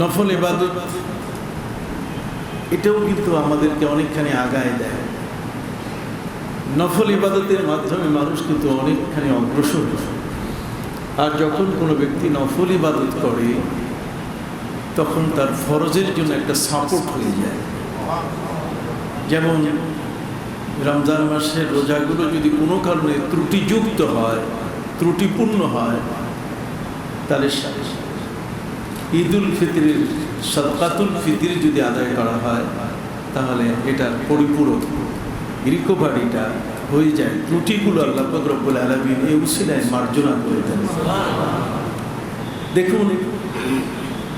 নফল ইবাদত এটাও কিন্তু আমাদেরকে অনেকখানি আগায় দেয়। নফল ইবাদতের মাধ্যমে মানুষ কিন্তু অনেকখানি অগ্রসর হয়। আর যখন কোনো ব্যক্তি নফল ইবাদত করে তখন তার ফরজের জন্য একটা সাপোর্ট হয়ে যায়। যেমন রমজান মাসের রোজাগুলো যদি কোনো কারণে ত্রুটিযুক্ত হয়, ত্রুটিপূর্ণ হয়, তাহলে ঈদুল ফিতরের সাদকাতুল ফিতর যদি আদায় করা হয় তাহলে এটার পরিপূরক রিকভারিটা হয়ে যায়। ত্রুটিগুলো আল্লাহ পাক রব্বুল আলামিন এই উসিলায় মার্জনা করে দেন। দেখুন,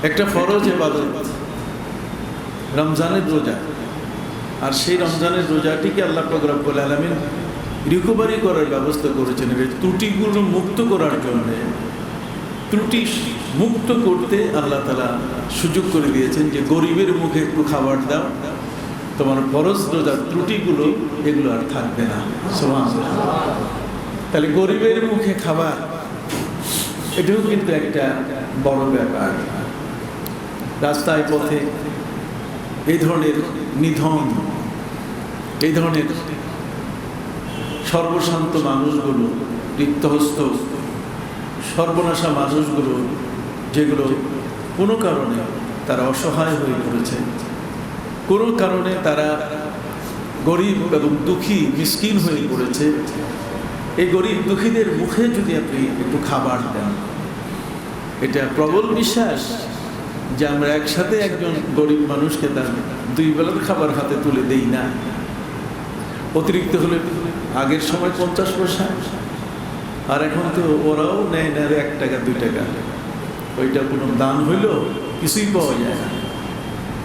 একটা ফরজ ইবাদত রমজানের রোজা, আর সেই রমজানের রোজাটিকে আল্লাহ পাক রব্বুল আলামিন রিকভারি করার ব্যবস্থা করেছেন। ত্রুটিগুলো মুক্ত করার জন্য, ত্রুটি মুক্ত করতে আল্লাহ তাআলা সুযোগ করে দিয়েছেন যে গরিবের মুখে একটু খাবার দাও, তোমার ফরজ রোজার ত্রুটিগুলো এগুলো আর থাকবে না। সুবহানাল্লাহ। তাহলে গরিবের মুখে খাবার এটাও কিন্তু একটা বড় ব্যাপার। রাস্তায় পথে এই ধরনের নিধন, এই ধরনের সর্বশান্ত মানুষগুলো, রিক্তহস্ত সর্বনাশা মানুষগুলো, যেগুলো কোনো কারণে তারা অসহায় হয়ে পড়েছে, কোনো কারণে তারা গরিব এবং দুঃখী মিসকিন হয়ে পড়েছে, এই গরিব দুঃখীদের মুখে যদি আপনি একটু খাবার দেন, এটা প্রবল বিশ্বাস যে আমরা একসাথে একজন গরিব মানুষকে তার 2 বেলার খাবার হাতে তুলে দেই না। অতিরিক্ত হলে আগের সময় 50 পয়সা, আর এখন তো ওরাও নেয় না 1 টাকা 2 টাকা, ওইটা কোনো দান হইল কিছুই পাওয়া যায় না।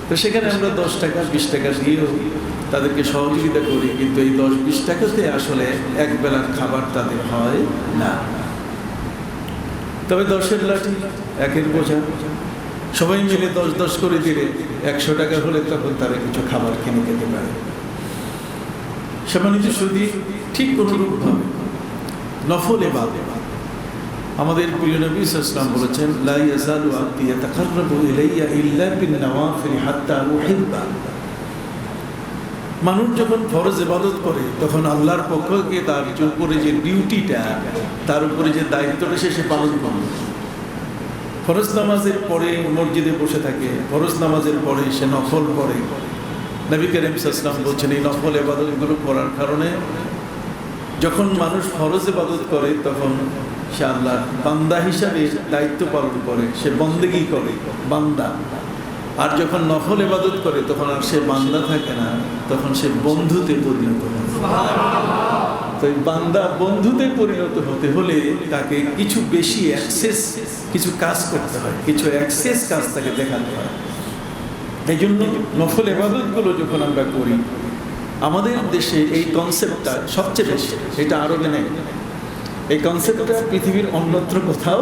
তো সেখানে আমরা 10 টাকা 20 টাকা দিয়েও তাদেরকে সহযোগিতা করি, কিন্তু এই 10-20 টাকাতে আসলে 1 বেলার খাবার তাদের হয় না। তবে 10-এর লাঠি 1-এর বোঝা, সবাই মিলে 10-10 করে দিলে 100 টাকা হলে তখন তারা কিছু খাবার কিনে খেতে পারে। সম্মানিত সুধী, ঠিক অনুরূপভাবে নফল ইবাদত আমাদের প্রিয় নবী সাল্লাল্লাহু আলাইহি ওয়াসাল্লাম বলেছেন, লা ইয়াজালু আবদি ইয়াতাকাররাবু ইলাইয়া ইল্লা বিন নওয়াফিল হাত্তা উহিব্বা। মানুষ যখন ফরজ ইবাদত করে তখন আল্লাহর পক্ষ থেকে তার উপরে যে ডিউটিটা, তার উপরে যে দায়িত্বটা সে পালন করে। ফরজ নামাজের পরে মসজিদে বসে থাকে, ফরজ নামাজের পরে সে নফল পড়ে। নবী করিম সাল্লাল্লাহু আলাইহি ওয়াসাল্লাম বলছেন, এই নফল ইবাদতগুলো করার কারণে যখন মানুষ ফরজ ইবাদত করে তখন সে আল্লাহর বান্দা হিসাবে দায়িত্ব পালন করে, সে বন্দেগী করে, বান্দা। আর যখন নফল ইবাদত করে তখন আর সে বান্দা থাকে না, তখন সে বন্ধুতে পরিণত হয়। তো এই বান্দা বন্ধুতে পরিণত হতে হলে তাকে কিছু বেশি অ্যাক্সেস, কিছু কাজ করতে হয়, কিছু অ্যাক্সেস কাজ তাকে দেখাতে হয়। এই জন্য নফল ইবাদতগুলো যখন আমরা করি, আমাদের দেশে এই কনসেপ্টটা সবচেয়ে বেশি, এটা আরবে নেই। এই কনসেপ্টটা পৃথিবীর অন্যত্র কোথাও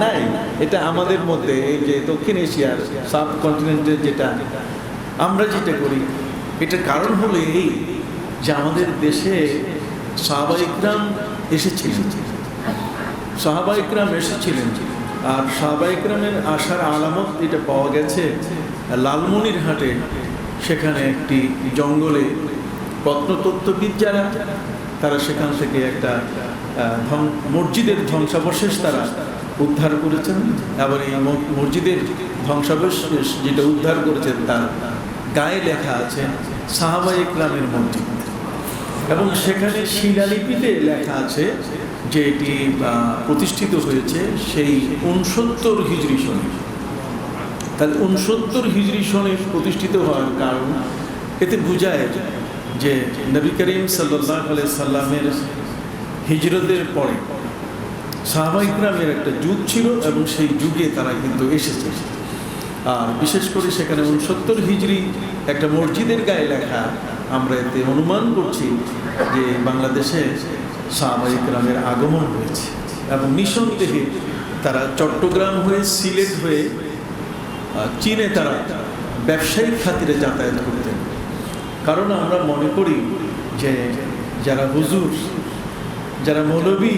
নাই। এটা আমাদের মধ্যে, এই যে দক্ষিণ এশিয়ার সাবকন্টিনেন্টের যেটা আমরা যেটা করি, এটার কারণ হলো এই যে আমাদের দেশে সাহাবায়ে ইকরাম এসেছিলেন, সাহাবায়ে ইকরাম এসেছিলেন। আর সাহাবায়ে ইকরামের আসার আলামত এটা পাওয়া গেছে লালমনিরহাটে, সেখানে একটি জঙ্গলে প্রত্নতত্ত্ববিদ যারা, তারা সেখান থেকে একটা মসজিদের ধ্বংসাবশেষ তারা উদ্ধার করেছেন। আবার এই মসজিদের ধ্বংসাবশেষ যেটা উদ্ধার করেছেন তার গায়ে লেখা আছে সাহাবায়ে ইকরামের মসজিদ, এবং সেখানে শিলালিপিতে লেখা আছে যে এটি প্রতিষ্ঠিত হয়েছে সেই 69 হিজরি সনে। তাহলে 69 হিজরি সনে প্রতিষ্ঠিত হওয়ার কারণ এতে বোঝায় যে নবী করিম সাল্লাল্লাহু আলাইহি সাল্লামের হিজরতের পরে সাহাবায়ে ইকরামের একটা যুগ ছিল, এবং সেই যুগে তারা কিন্তু এসেছে। আর বিশেষ করে সেখানে 69 হিজরি একটা মসজিদের গায়ে লেখা, আমরা এতে অনুমান করছি যে বাংলাদেশে সাহাবায়ে ইকরামের আগমন হয়েছে। এবং নিঃসন্দেহে তারা চট্টগ্রাম হয়ে, সিলেট হয়ে চীনে তারা ব্যবসায়িক খাতিরে যাতায়াত করতেন। কারণ আমরা মনে করি যে যারা হুজুর, যারা মৌলবী,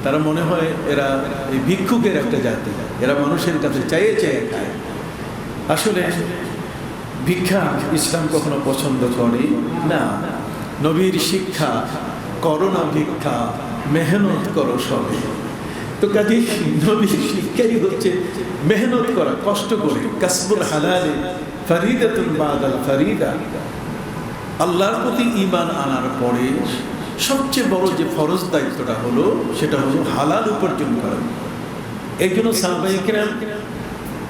তারা মনে হয় এরা এই ভিক্ষুকের একটা জাতি, এরা মানুষের কাছে চাইয়ে চাইয়ে খায়। আসলে ভিক্ষা ইসলাম কখনো পছন্দ করে না। নবীর শিক্ষা, করো না ভিক্ষা, মেহনত করো সবে। তো কাজে নবীর শিক্ষাই হচ্ছে মেহনত করা, কষ্ট করে। কাসবুল হালালে ফারিদাতুন বাদাল ফারিদা। আল্লাহর প্রতি ঈমান আনার পরে সবচেয়ে বড় যে ফরজ দায়িত্বটা হলো সেটা হলো হালাল উপার্জন করা। এই জন্য সাহাবায়ে কেরাম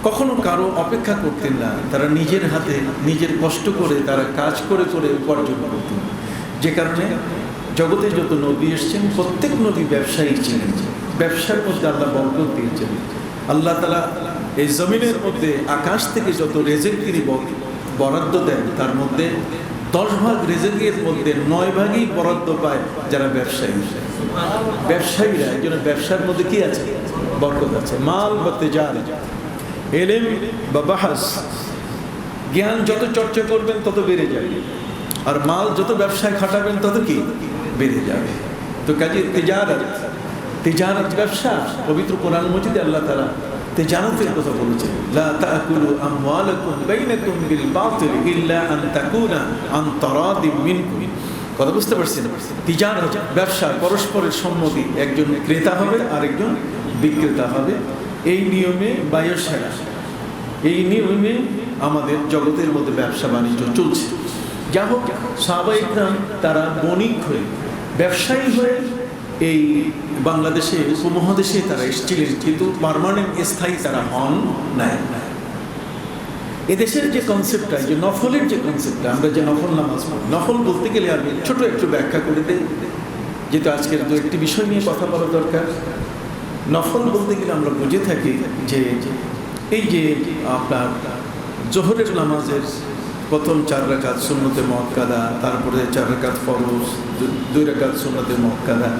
কখনো কারো অপেক্ষা করতেন না, তারা নিজের হাতে নিজের কষ্ট করে তারা কাজ করে করে উপার্জন করতেন। যে কারণে জগতে যত নবী এসছেন প্রত্যেক নবী ব্যবসায়ী ছিলেন, ব্যবসার মধ্যে আল্লাহ বরকত দিয়েছেন। আল্লাহ তাআলা এই জমিনের মধ্যে আকাশ থেকে যত রেজেক তিনি বরাদ্দ দেন তার মধ্যে 10 ভাগ রেজেকের মধ্যে 9 ভাগই বরাদ্দ পায় যারা ব্যবসায়ী। ব্যবসায়ীরা, এই জন্য ব্যবসার মধ্যে কি আছে? বরকত আছে। মাল বা তেজারা, এলেম বা বাহাস, জ্ঞান যত চর্চা করবেন তত বেড়ে যাবে, আর মাল যত ব্যবসায় খাটাবেন তত কি বেড়ে যাবে। তো কাজে তেজারত ব্যবসা, পবিত্র কোরআন মজিদে আল্লাহ তাআলা তেজারতের কথা বলেছেন, লা তাকুলু আমওয়ালাকুম বাইনাকুম বিল বাতিল ইল্লা আন তাকুনা আন তারাদিম মিনকুম। কথা বুঝতে পারছেন? তেজারত ব্যবসা, পরস্পরের সম্মতি, একজন ক্রেতা হবে আরেকজন বিক্রেতা হবে। এই নিয়মে বায়ুসেনা, এই নিয়মে আমাদের জগতের মধ্যে ব্যবসা বাণিজ্য চলছে। যা হোক, সাহাবায়ে কেরাম তারা বণিক হয়ে, ব্যবসায়ী হয়ে এই বাংলাদেশে, উপমহাদেশে তারা এসেছিলেন, কিন্তু পার্মানেন্ট স্থায়ী তারা হন নাই। এদেশের যে কনসেপ্টটা, যে নফলের যে কনসেপ্টটা, আমরা যে নফল নামাজ পড়ি, নফল বলতে গেলে আমি ছোট একটু ব্যাখ্যা করে দিই, যেহেতু আজকের দু একটি বিষয় নিয়ে কথা বলা দরকার। নফল বলতে গেলে আমরা বুঝে থাকি যে এই যে আপনার জোহরের নামাজের প্রথম 4 রাকাত সুন্নতে মুআক্কাদা, তারপরে 4 রাকাত ফরজ, 2 রাকাত সুন্নতে মুআক্কাদা,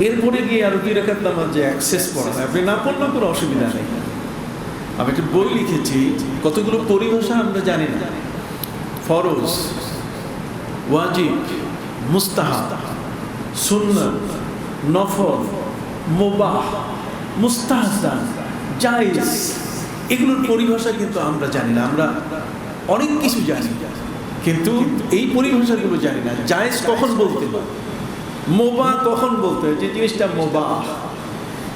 এরপরে গিয়ে আরো 2 রাকাত নামাজ যে অ্যাক্সেস পড়া হয়, আপনি না পড়লেও কোনো অসুবিধা নেই। আমি একটা বই লিখেছি, কতগুলো পরিভাষা আমরা জানি না। ফরজ, ওয়াজিব, মুস্তাহাব, সুন্নাত, নফল, মুবাহ, মুস্তাহসান, জায়েজ, এগুলোর পরিভাষা কিন্তু আমরা জানি না। আমরা অনেক কিছু জানি কিন্তু এই পরিভাষাগুলো জানি না। জায়েজ কখন বলতে হয়, মুবাহ কখন বলতে হয়, যে জিনিসটা মুবাহ,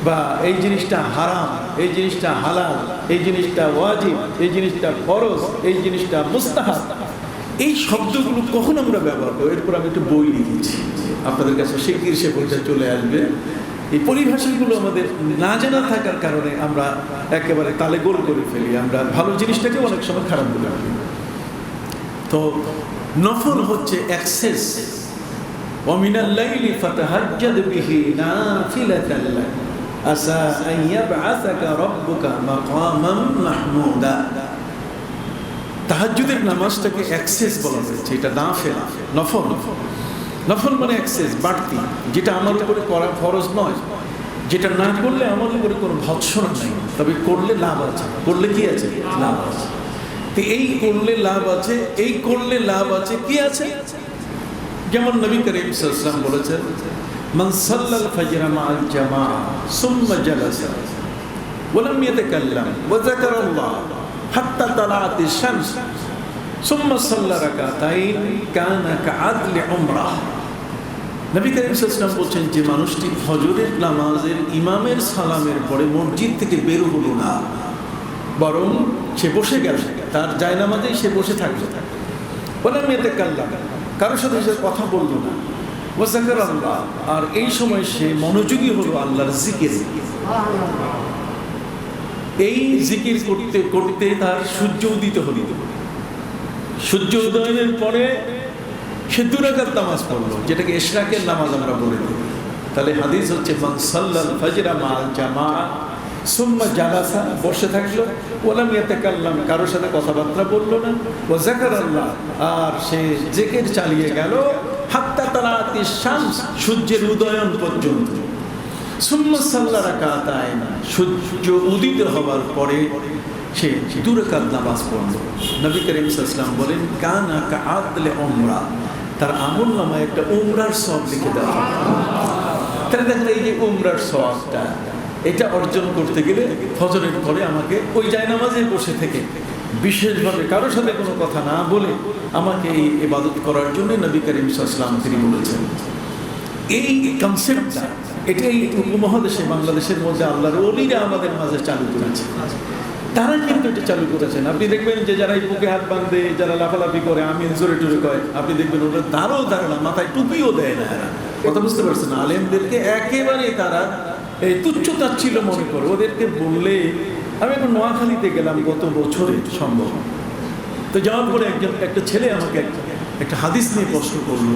বা এই জিনিসটা হারাম, এই জিনিসটা হালাল, এই জিনিসটা ওয়াজিব, এই জিনিসটা ফরজ, এই জিনিসটা মুস্তাহাব, এই শব্দগুলো কখন আমরা ব্যবহার করি। এরপর আমি একটু বই লিখেছি, আপনাদের কাছে শিগগির সে বইটা চলে আসবে। এই পরিভাষাগুলো আমাদের না জানা থাকার কারণে আমরা একেবারে তালে গোল করে ফেলি, আমরা ভালো জিনিসটাকে অনেক সময় খারাপ বলে ফেলি। তো নফল হচ্ছে অ্যাক্সেস। ওয়ামিনাল লাইলি ফাতাহাজ্জাদ বিহি নাফিলাতান লাক আসা আন ইয়াবআসাকা রাব্বুকা মাকামান মাহমুদা। তাহাজ্জুদের নামাজটাকে অ্যাক্সেস বলা হয়েছে, এটা নাফিলা, নফল। নফল মানে অ্যাক্সেস, বাড়তি, যেটা আমার উপরে করা ফরজ নয়, যেটা না করলে আমার উপরে কোনো ভৎসনা নেই, তবে করলে লাভ আছে। করলে কি আছে? লাভ আছে। তো এই করলে লাভ আছে, এই করলে লাভ আছে, কি আছে? যেমন নবী করিম সাল্লাল্লাহু আলাইহি ওয়াসাল্লাম বলেছেন, মান সাল্লাল ফাজরা মা'আল জামাআ সুম্মা জালাসা ওয়া লাম ইয়াতাকাল্লাম ওয়া যাকারাল্লাহ হাত্তা তালাআতিশ শামস সুম্মা সাল্লা রাকাতাইন কানা কাআদলি উমরাহ। নবী করিম সাল্লাল্লাহু আলাইহি ওয়াসাল্লাম বলেছেন, যে মানুষটি ফজরের নামাজের ইমামের সালামের পরে মসজিদ থেকে বের হলো না, বরং সে বসে গেল, তার জায়নামাজেই সে বসে থাকলো, ওয়া লাম ইয়াতাকাল্লাম, কারোর সাথে সে কথা বললো না, ওয়া যাকারাল্লাহ, আর এই সময় সে মনোযোগী হলো আল্লাহর জিকিরে। এই জিকির করতে করতে তার সূর্য উদিত হলো, সূর্য উদয়ের পরে সে 2 রাকাত নামাজ পড়লো, যেটাকে ইশরাকের নামাজ আমরা বলে থাকি। তাহলে হাদিস হচ্ছে, মান সাল্লাল ফাজরা মা'আল জামাআ সুম্মা জালাসা, বসে থাকলো, ওয়া লাম ইয়াতাকাল্লাম, কারোর সাথে কথাবার্তা বললো না, ওয়া যাকারাল্লাহ, আর সে জিকির চালিয়ে গেল, হাত্তা তালাআতিশ শামস, সূর্যের উদয়ন পর্যন্ত। সুম্মা সাল্লা রাকাতাইন, সূর্য উদিত হওয়ার পরে সে 2 রাকাত নামাজ পড়ল। নবী করিম সাল্লাল্লাহু আলাইহি ওয়াসাল্লাম বলেন, কানা কাআদলি উমরা, তার আমল নামায় একটা উমরার সওয়াব লিখে দেওয়া। তাহলে দেখেন, এই যে উমরার সওয়াবটা, এটা অর্জন করতে গেলে ফজরের পরে আমাকে ওই জায়নামাজে বসে থেকে বিশেষভাবে কারোর সাথে কোনো কথা না বলে আমাকে এই ইবাদত করার জন্য নবী করিম সাল্লাল্লাহু আলাইহি ওয়াসাল্লাম তিনি বলেছেন। এই কনসেপ্টটা এটাই উপমহাদেশে বাংলাদেশের মধ্যে আল্লাহর ওলিরা আমাদের মাঝে চালু করেছে। তারা কিন্তু এটা চালু করেছেন। আপনি দেখবেন যে যারা এই বুকে হাত বাঁধে, যারা লাফালাফি করে, আমি জোরে টোরে কয়, আপনি দেখবেন ওরা দাঁড়ায় না, মাথায় টুপিও দেয় না। কথা বুঝতে পারছেন? আলেমদেরকে একেবারে তারা এই তুচ্ছতাচ্ছিল্য মনে করে। ওদেরকে বললে, আমি এখন নোয়াখালীতে গেলাম গত বছরে সম্ভব, তো যাওয়ার পরে একটা ছেলে আমাকে একটা হাদিস নিয়ে প্রশ্ন করলো।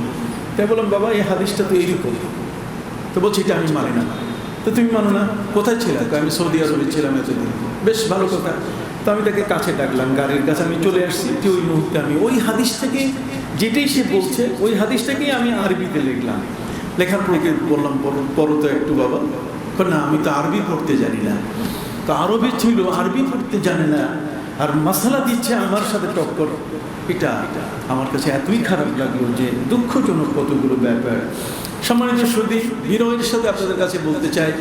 তাই বললাম, বাবা এই হাদিসটা তো এইরকম। তো বলছি এটা আমি মানি না। তো তুমি মানো না? কোথায় ছিলাম? আমি সৌদি আরবে ছিলাম এতদিন। বেশ ভালো কথা। তো আমি তাকে কাছে ডাকলাম, গাড়ির কাছে আমি চলে আসছি। যে ওই মুহূর্তে আমি ওই হাদিস থেকে যেটাই সে বলছে ওই হাদিসটাকেই আমি আরবিতে লিখলাম। লেখার পরে বললাম, পড়ো তো একটু বাবা। না, আমি তো আরবি পড়তে জানি না। তো আরবি ছিল, আরবি পড়তে জানে না, আর মশলা দিচ্ছে আমার সাথে টক্কর। এটা আমার কাছে এতই খারাপ লাগলো যে দুঃখজনক কতগুলো ব্যাপার। সম্মানিত সুধী, বিনয়ের সাথে আপনাদের কাছে বলতে চাই,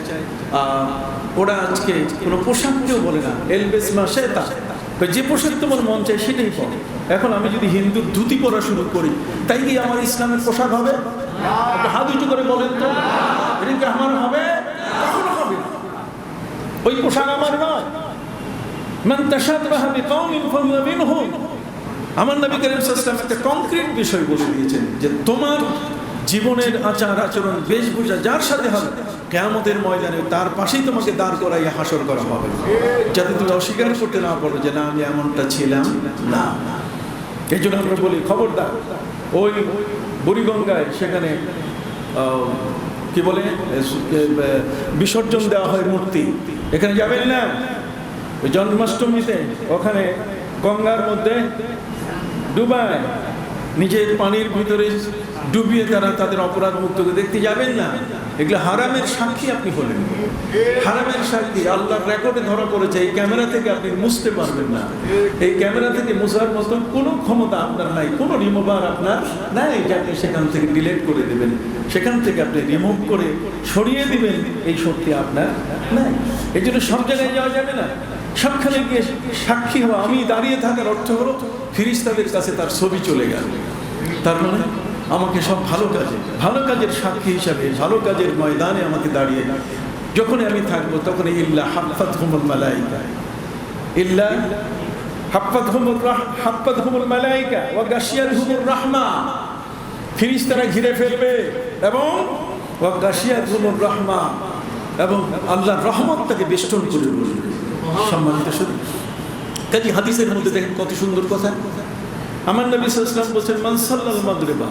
ওরা আজকে কোনো পোশাককেও বলে না, এলবেস মাসে তা যে পোশাক তোমার মন চায় সেটাই পরে। এখন আমি যদি হিন্দুর ধুতি পরা শুরু করি, তাই কি আমার ইসলামের পোশাক হবে? হাত উঁচু করে বলেন তো, এটা কি আমার হবে? কখনো হবে না। ওই পোশাক আমার নয়। মান তাশাব্বাহা বিকওমিন ফাহুয়া মিনহুম। আমার নবী করিম সাল্লাল্লাহু আলাইহি ওয়াসাল্লাম একটা কংক্রিট বিষয় বলে দিয়েছেন যে তোমার জীবনের আচার আচরণ বেশভূষা যার সাথে হবে, কিয়ামতের ময়দানে তার পাশেই তোমাকে দাঁড় করাইয়া হাসর করা হবে, যাতে তুমি অস্বীকার করতে না পারো যে না আমি এমনটা ছিলাম না। এই জন্য আমরা বলি, খবরদার ওই বুড়িগঙ্গায় সেখানে কি বলে বিসর্জন দেওয়া হয় মূর্তি, এখানে যাবেন না। জন্মাষ্টমীতে ওখানে গঙ্গার মধ্যে ডুবায়, নিজের পানির ভিতরে ডুবিয়ে তারা তাদের অপরাধ মুক্তকে দেখতে যাবেন না। এগুলো হারামের সাক্ষী আপনি হলেন, হারামের সাক্ষী। আল্লাহর রেকর্ডে ধরা পড়েছে, এই ক্যামেরা থেকে আপনি মুছতে পারবেন না। এই ক্যামেরা থেকে মুছার মতন কোনো ক্ষমতা আপনার নাই, কোনো রিমুভার আপনার নাই যে আপনি সেখান থেকে ডিলিট করে দেবেন, সেখান থেকে আপনি রিমুভ করে সরিয়ে দিবেন, এই শক্তি আপনার নাই। এই জন্য সব জায়গায় যাওয়া যাবে না। সবখানে গিয়ে সাক্ষী হওয়া, আমি দাঁড়িয়ে থাকার অর্থ হলো ফেরেশতাদের কাছে তার ছবি চলে গেল। তার মানে আমাকে সব ভালো কাজের সাক্ষী হিসাবে ভালো কাজের ময়দানে আমাকে দাঁড়িয়ে যখন আমি থাকবো, তখন ইল্লা হাফাতহুমুল মালাইকা, ইল্লা হাফাতহুমুল মালাইকা ওয়া গাশিয়াতহুমুর রাহমা। ফেরেশতারা ঘিরে ফেলবে এবং ওয়া গাশিয়াতহুমুর রাহমা, এবং আল্লাহর রহমত তাকে বেষ্টন করে বলবে। সম্মানিত সুধী, কাজী হাদিসের মধ্যে দেখেন কত সুন্দর কথা। আমার নবী সাল্লাল্লাহু আলাইহি ওয়াসাল্লাম বলেছেন, মান সাল্লাল মাগরিবা,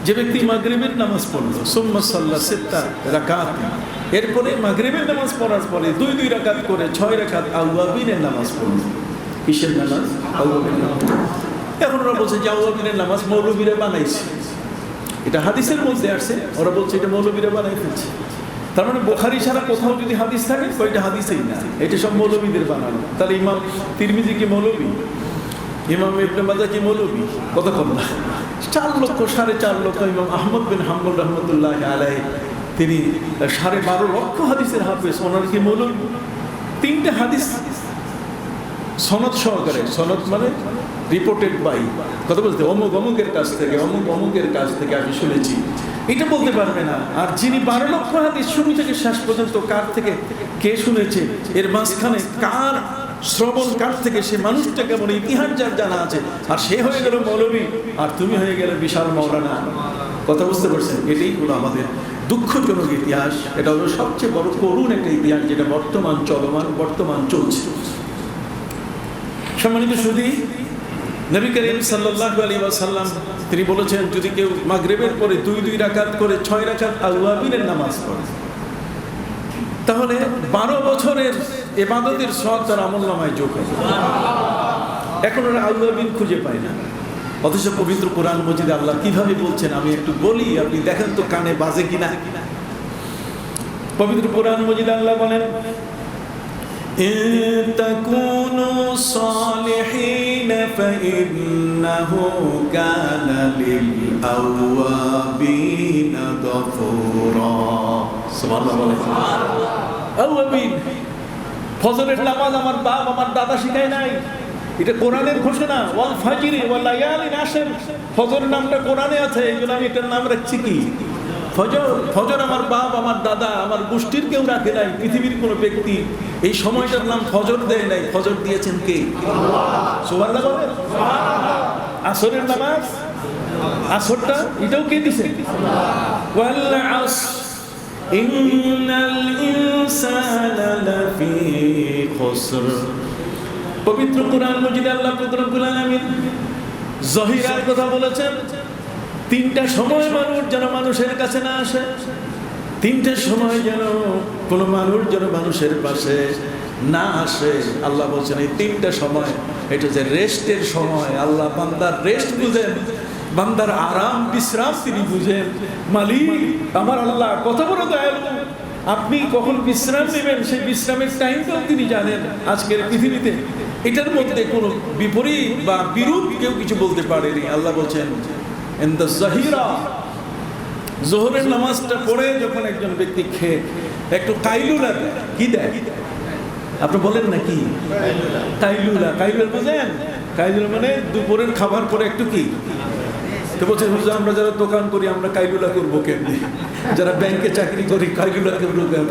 যে ব্যক্তি মাগরিবের নামাজ পড়লো, সুম্মা সাল্লা সিত্তা রাকাত, এরপরে মাগরিবের নামাজ পড়ার পরে 2 রাকাত করে 6 রাকাত আওয়াবিনের নামাজ পড়লো। কিসের নামাজ? আওয়াবিনের নামাজ। এখন ওরা বলছে যে আওয়াবিনের নামাজ মৌলবীরা বানাইছে, এটা হাদিসের মধ্যে আসছে। ওরা বলছে এটা মৌলবীরা বানাই ফেলছে। তার মানে বুখারী ছাড়া কোথাও যদি হাদিস থাকে, ওইটা হাদিসেই না, এটা সব মৌলবীদের বানানো। তাহলে ইমাম তিরমিজি কি মৌলবী? ইমাম ইবনে মাজাহ কি মৌলবী? কতক্ষণ না, 4 লক্ষ 4.5 লক্ষ। ইমাম আহমদ বিন হাম্বল রহমতুল্লাহ আলাইহি, তিনি 12.5 লক্ষ হাদিসের হাফেজ, ওনার কি মৌলবী? 3টে হাদিস সনদ সহকারে, সনদ মানে রিপোর্টেড বাই, কথা বলতে অমুকের কাছ থেকে অমুকের কাছ থেকে আমি শুনেছি, এটা বলতে পারবে না। আর যিনি 12 লক্ষ হাদিস শুরু থেকে শেষ পর্যন্ত কার থেকে কে শুনেছে, এর মাঝখানে কার শ্রবণ কার থেকে, সে মানুষটা কেমন, ইতিহাস যার জানা আছে, আর সে হয়ে গেল মৌলবী, আর তুমি হয়ে গেলে বিশাল মাওলানা। কথা বুঝতে পারছেন? এটাই হলো আমাদের দুঃখজনক ইতিহাস। এটা হলো সবচেয়ে বড় করুণ একটা ইতিহাস, যেটা বর্তমান চলছে। সম্মানিত সুধী, নবী করিম সাল্লাল্লাহু আলাইহি ওয়াসাল্লাম তিনি বলেছেন, যদি কেউ মাগরিবের পরে 2 রাকাত করে 6 রাকাত আওয়াবিনের নামাজ পড়ে, তাহলে 12 বছরের ইবাদতের সওয়াব তার আমলনামায় যোগ হবে। এখন ওরা আওয়াবিন খুঁজে পায় না, অথচ পবিত্র কোরআন মজিদে আল্লাহ কিভাবে বলছেন আমি একটু বলি, আপনি দেখেন তো কানে বাজে কিনা। পবিত্র কোরআন মজিদে আল্লাহ বলেন, ইন তাকুনু সালিহিন ফাইন্নাহু কানা লিল আওয়াবিন গফুরা। সুবহানাল্লাহ। আওয়াবিন। ফজরের নামাজ আমার বাপ আমার দাদা শিখায় নাই, এটা কোরআনের ঘোষণা। ওয়াল ফাজরি ওয়াল লায়ালিন আশর, ফজর নামটা কোরআনে আছে, এই জন্য আমি এটার নাম রাখছি কি ফজর। ফজর আমার বাপ আমার দাদা আমার গোষ্ঠীর কেউ রাখে নাই, পৃথিবীর কোনো ব্যক্তি এই সময়টার নাম ফজর দেয় নাই, ফজর দিয়েছেন কে? সুবহানাল্লাহ বলেন। আসরের নামাজ, আসরটা এটাও কে দিয়েছেন? ওয়াল আসর ইন্নাল ইনসানা লাফি খুসর। পবিত্র কোরআন মজিদে আল্লাহ রব্বুল আলামিন জহিরার কথা বলেছেন। তিনটা সময় মানুষ যেন মানুষের কাছে না আসে, তিনটা সময় যেন কোনো মানুষ যেন মানুষের পাশে না আসে। আল্লাহ বলছেন এই তিনটা সময় এটা যে রেস্টের সময়। আল্লাহ বান্দার রেস্ট বুঝেন, বান্দার আরাম বিশ্রাম তিনি বুঝেন। মালিক আমার আল্লাহ কত বড় দয়ালু, আপনি কখন বিশ্রাম নেবেন সেই বিশ্রামের টাইমটাও তিনি জানেন। আজকের পৃথিবীতে এটার মধ্যে কোনো বিপরীত বা বিরূপ কেউ কিছু বলতে পারেনি। আল্লাহ বলছেন ইনদা জাহিরা, জোহরের নামাজটা পড়ে যখন একজন ব্যক্তি খেয়ে একটু কাইলুলা দেয়, কি দেয় আপনি বলেন না কি? কাইলুলা। কাইলুলা বুঝেন? কাইলুলা মানে দুপুরের খাবার পরে একটু কি তো বলছে হুজুর আমরা যারা দোকান করি আমরা কাইলুলা করবো কেমনি, যারা ব্যাংকে চাকরি করি কাইলুলা করবো কেন?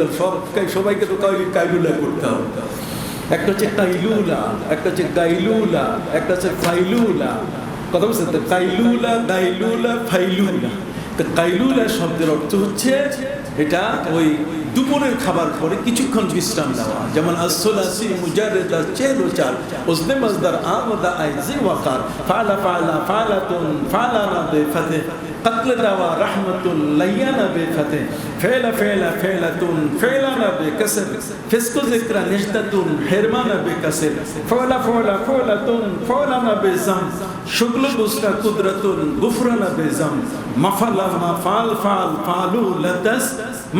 সবাইকে তো কাইলুলা করতে হবে। একটা হচ্ছে কাইলুলা, একটা হচ্ছে গাইলুলা, একটা হচ্ছে ফাইলুলা। কথা বলছেন তো? কাইলুলা, গাইলুলা, ফাইলুলা। তো কাইলুলা শব্দের অর্থ হচ্ছে এটা ওই দুপুরের খাবার পরে কিছুক্ষণ বিশ্রাম নেওয়া। যেমন আসলাসি মুজাররদা চেলো চার উসনে মজদার আমদা আইজি ওয়াকার ফালা ফালা ফালাতুন ফালানা বিফাতে قتل دوا رحمة ليانا بفتح فعل فعل فعلتون فعلانا بكسر فسق ذكر نجدة حرمانا بكسر فعل فعل فعلتون فعلانا بزم شغل بسرا قدرة غفرانا بزم مفعل مفعل فعل فعلو لتس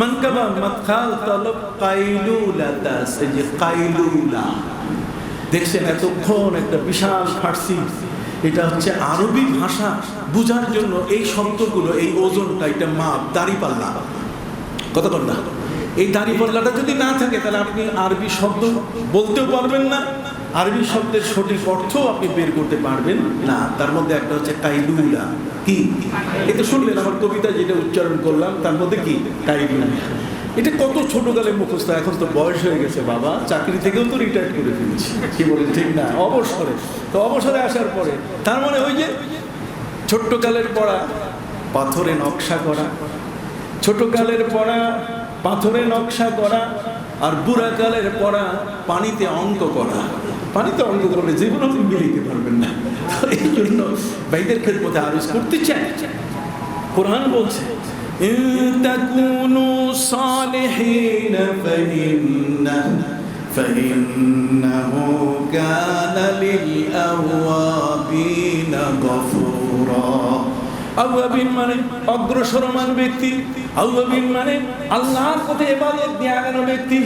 منكبا مدخال طلب قيلو لتس قيلولا। দেখছেন এতক্ষণ একটা বিশাল ফার্সি, এটা হচ্ছে আরবি ভাষা বুঝার জন্য এই শব্দগুলো, এই ওজনটা, এটা মাপ, দাড়িপাল্লা। কথা বল না, এই দাড়িপাল্লাটা যদি না থাকে তাহলে আপনি আরবি শব্দ বলতেও পারবেন না, আরবি শব্দের সঠিক অর্থ আপনি বের করতে পারবেন না। তার মধ্যে একটা হচ্ছে কাইলুলা। কি এটা শুনলেন আমার কবিতা যেটা উচ্চারণ করলাম, তার মধ্যে কি কাইলুলা। এটা কত ছোটকালে মুখস্থ, এখন তো বয়স হয়ে গেছে বাবা, চাকরি থেকেও তো রিটায়ার করে ফেলেছি, কি বলেন ঠিক না? অবসরে তো অবসরে আসার পরে তার মানে ওই যে ছোট্টকালের পড়া পাথরে নকশা করা, ছোটকালের পড়া পাথরে নকশা করা, আর বুড়াকালের পড়া পানিতে অঙ্ক করা। পানিতে অঙ্ক করলে জীবনও মিলিতে পারবেন না। এই জন্য ভাইদের ক্ষেত্রে আরজ করতে চাই, কোরআন বলছে إن تكونوا صالحين فإنه كان للأوابين غفورا। আওয়াবিন মানে অগ্রসরমান ব্যক্তি, আওয়াবিন মানে আল্লাহর পথে ইবাদত দিয়ে আগানো ব্যক্তি,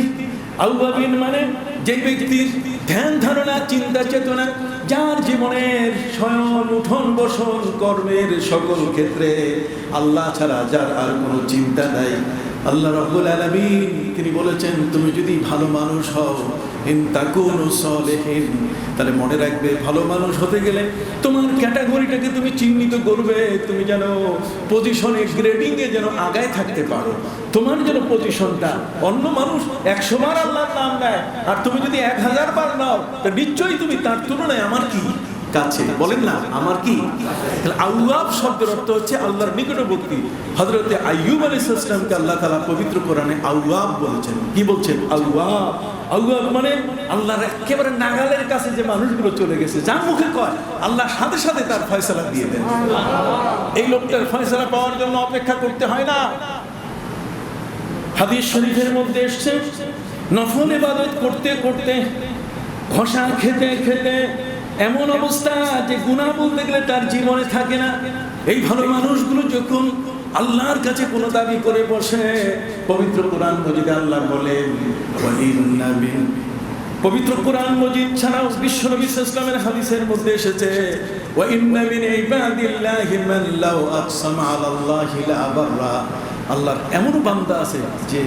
আওয়াবিন মানে যে ব্যক্তির ধ্যান ধারণা চিন্তা চেতনা, যার জীবনের শয়ন উঠন বসন কর্মের সকল ক্ষেত্রে আল্লাহ ছাড়া যার আর কোনো চিন্তা নাই। আল্লাহ রাব্বুল আলামিন তিনি বলেছেন তুমি যদি ভালো মানুষ হও, ইন তাকুনু সালিহিন, তাহলে মনে রাখবে ভালো মানুষ হতে গেলে তোমার ক্যাটাগরিটাকে তুমি চিহ্নিত করবে, তুমি যেন পজিশনে গ্রেডিংয়ে যেন আগায় থাকতে পারো। তোমার যেন পজিশনটা, অন্য মানুষ 100 বার আল্লাহর নাম নেয় আর তুমি যদি 1000 বার নাও তো নিশ্চয়ই তুমি তার তুলনায় আমার কি কাছে, বলেন না আমার কি। আওয়াব শব্দের অর্থ হচ্ছে আল্লাহর নিকটবর্তী। হযরতে আইয়ুব আলাইহিস সালামকে আল্লাহ তাআলা পবিত্র কোরআনে আওয়াব বলেছেন। কি বলছেন? আওয়াব। আওয়াব মানে আল্লাহর একেবারে নাগালের কাছে যে মানুষগুলো চলে গেছে, যার মুখে কয় আল্লাহ সাথে সাথে তার ফয়সালা দিয়ে দেন। এই লোকটার ফয়সালা পাওয়ার জন্য অপেক্ষা করতে হয় না। হাদিস শরীফের মধ্যে এসেছে নফল ইবাদত করতে করতে, ঘষা খেতে খেতে এমন অবস্থা যে গুনাহ বলতে গেলে তার জীবনে থাকে না। এই ভালো মানুষগুলো যখন আল্লাহর কাছে কোনো দাবি করে বসে, পবিত্র কোরআন মজিদে আল্লাহ বলেন, পবিত্র কোরআন মজিদ ছাড়াও বিশ্বনবী সাল্লাল্লাহু আলাইহি ওয়াসাল্লামের হাদিসের মধ্যে এসেছে, ওয়া ইন্না মিন ইবাদিল্লাহি মান লাউ আকসামা আলাল্লাহি লা আবাররা। আল্লাহর এমন বান্দা আছে যে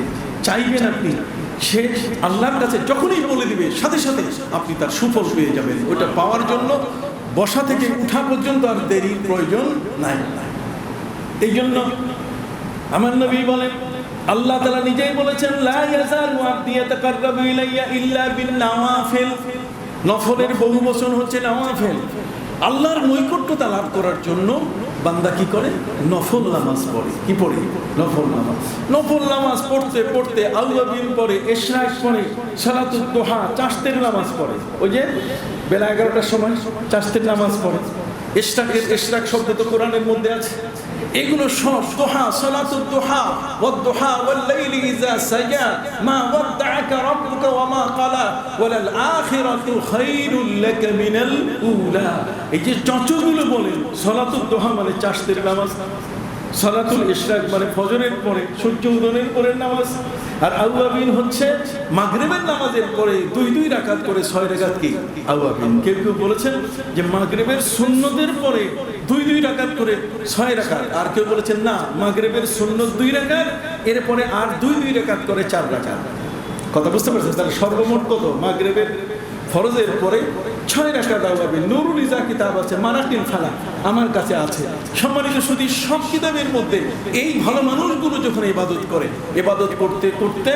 চাইবেন আপনি সে আল্লাহর কাছে যখনই বলে দিবে সাথে সাথে আপনি তার সুফল পেয়ে যাবেন। ওটা পাওয়ার জন্য বসা থেকে উঠা পর্যন্ত আর দেরির প্রয়োজন নাই। এই জন্য আমার নবী বলেন, আল্লাহ তাআলা নিজেই বলেছেন, লা ইয়াজালু আবদি ইয়াতাকাররাবু ইলাইয়া ইল্লা বিন নাওয়াফিল। নফলের বহু বচন হচ্ছে নাওয়াফিল। আল্লাহর নৈকট্যতা লাভ করার জন্য বান্দা কি করে? নফল নামাজ পড়ে। কি পড়ে? নফল নামাজ। নফল নামাজ পড়তে পড়তে আউয়াবিন পড়ে, ইশরাক পড়ে, সালাতুদ দুহা, চাশতের নামাজ পড়ে। ওই যে বেলা 11টার সময় চাশতের নামাজ পড়ে। ইশরাক শব্দ তো কোরআনের মধ্যে আছে। এগুলো সব দুহা, সালাতুদ দুহা, ওয়াদ দুহা ওয়াল লাইলি ইযা সাজা, মা ওয়াদ্দাআকা রাব্বুকা ওয়া মা ক্বালা, ওয়ালাল আখিরাতু খায়রুল লাকা মিনাল উলা। এই যে চচগুলো বলেন, সালাতুদ দুহা মানে চাশতের নামাজ, সালাতুল ইশরাক মানে ফজরের পরে, সূর্য উদয়ের পরে নামাজ, আর আউয়াবিন হচ্ছে মাগরিবের নামাজের পরে 2 রাকাত করে 6 রাকাত কি আউয়াবিন। কেউ কেউ বলেছেন যে মাগরিবের সুন্নতের পরে 2 রাকাত করে 6 রাকাত, আর কেউ বলেছেন না, মাগরিবের সুন্নত 2 রাকাত, এরপরে আর 2 রাকাত করে 4 রাকাত। কথা বুঝতে পারছেন? তাহলে সর্বমোট কত? মাগরিবের ফরজের পরে 6 রাকাত আউয়াবিন। নুরুল ইজা কিতাব আছে, মারাকিল ফালা আমার কাছে আছে। সম্মানিত সুধী, সব কিতাবের মধ্যে এই ভালো মানুষগুলো যখন ইবাদত করে, ইবাদত করতে করতে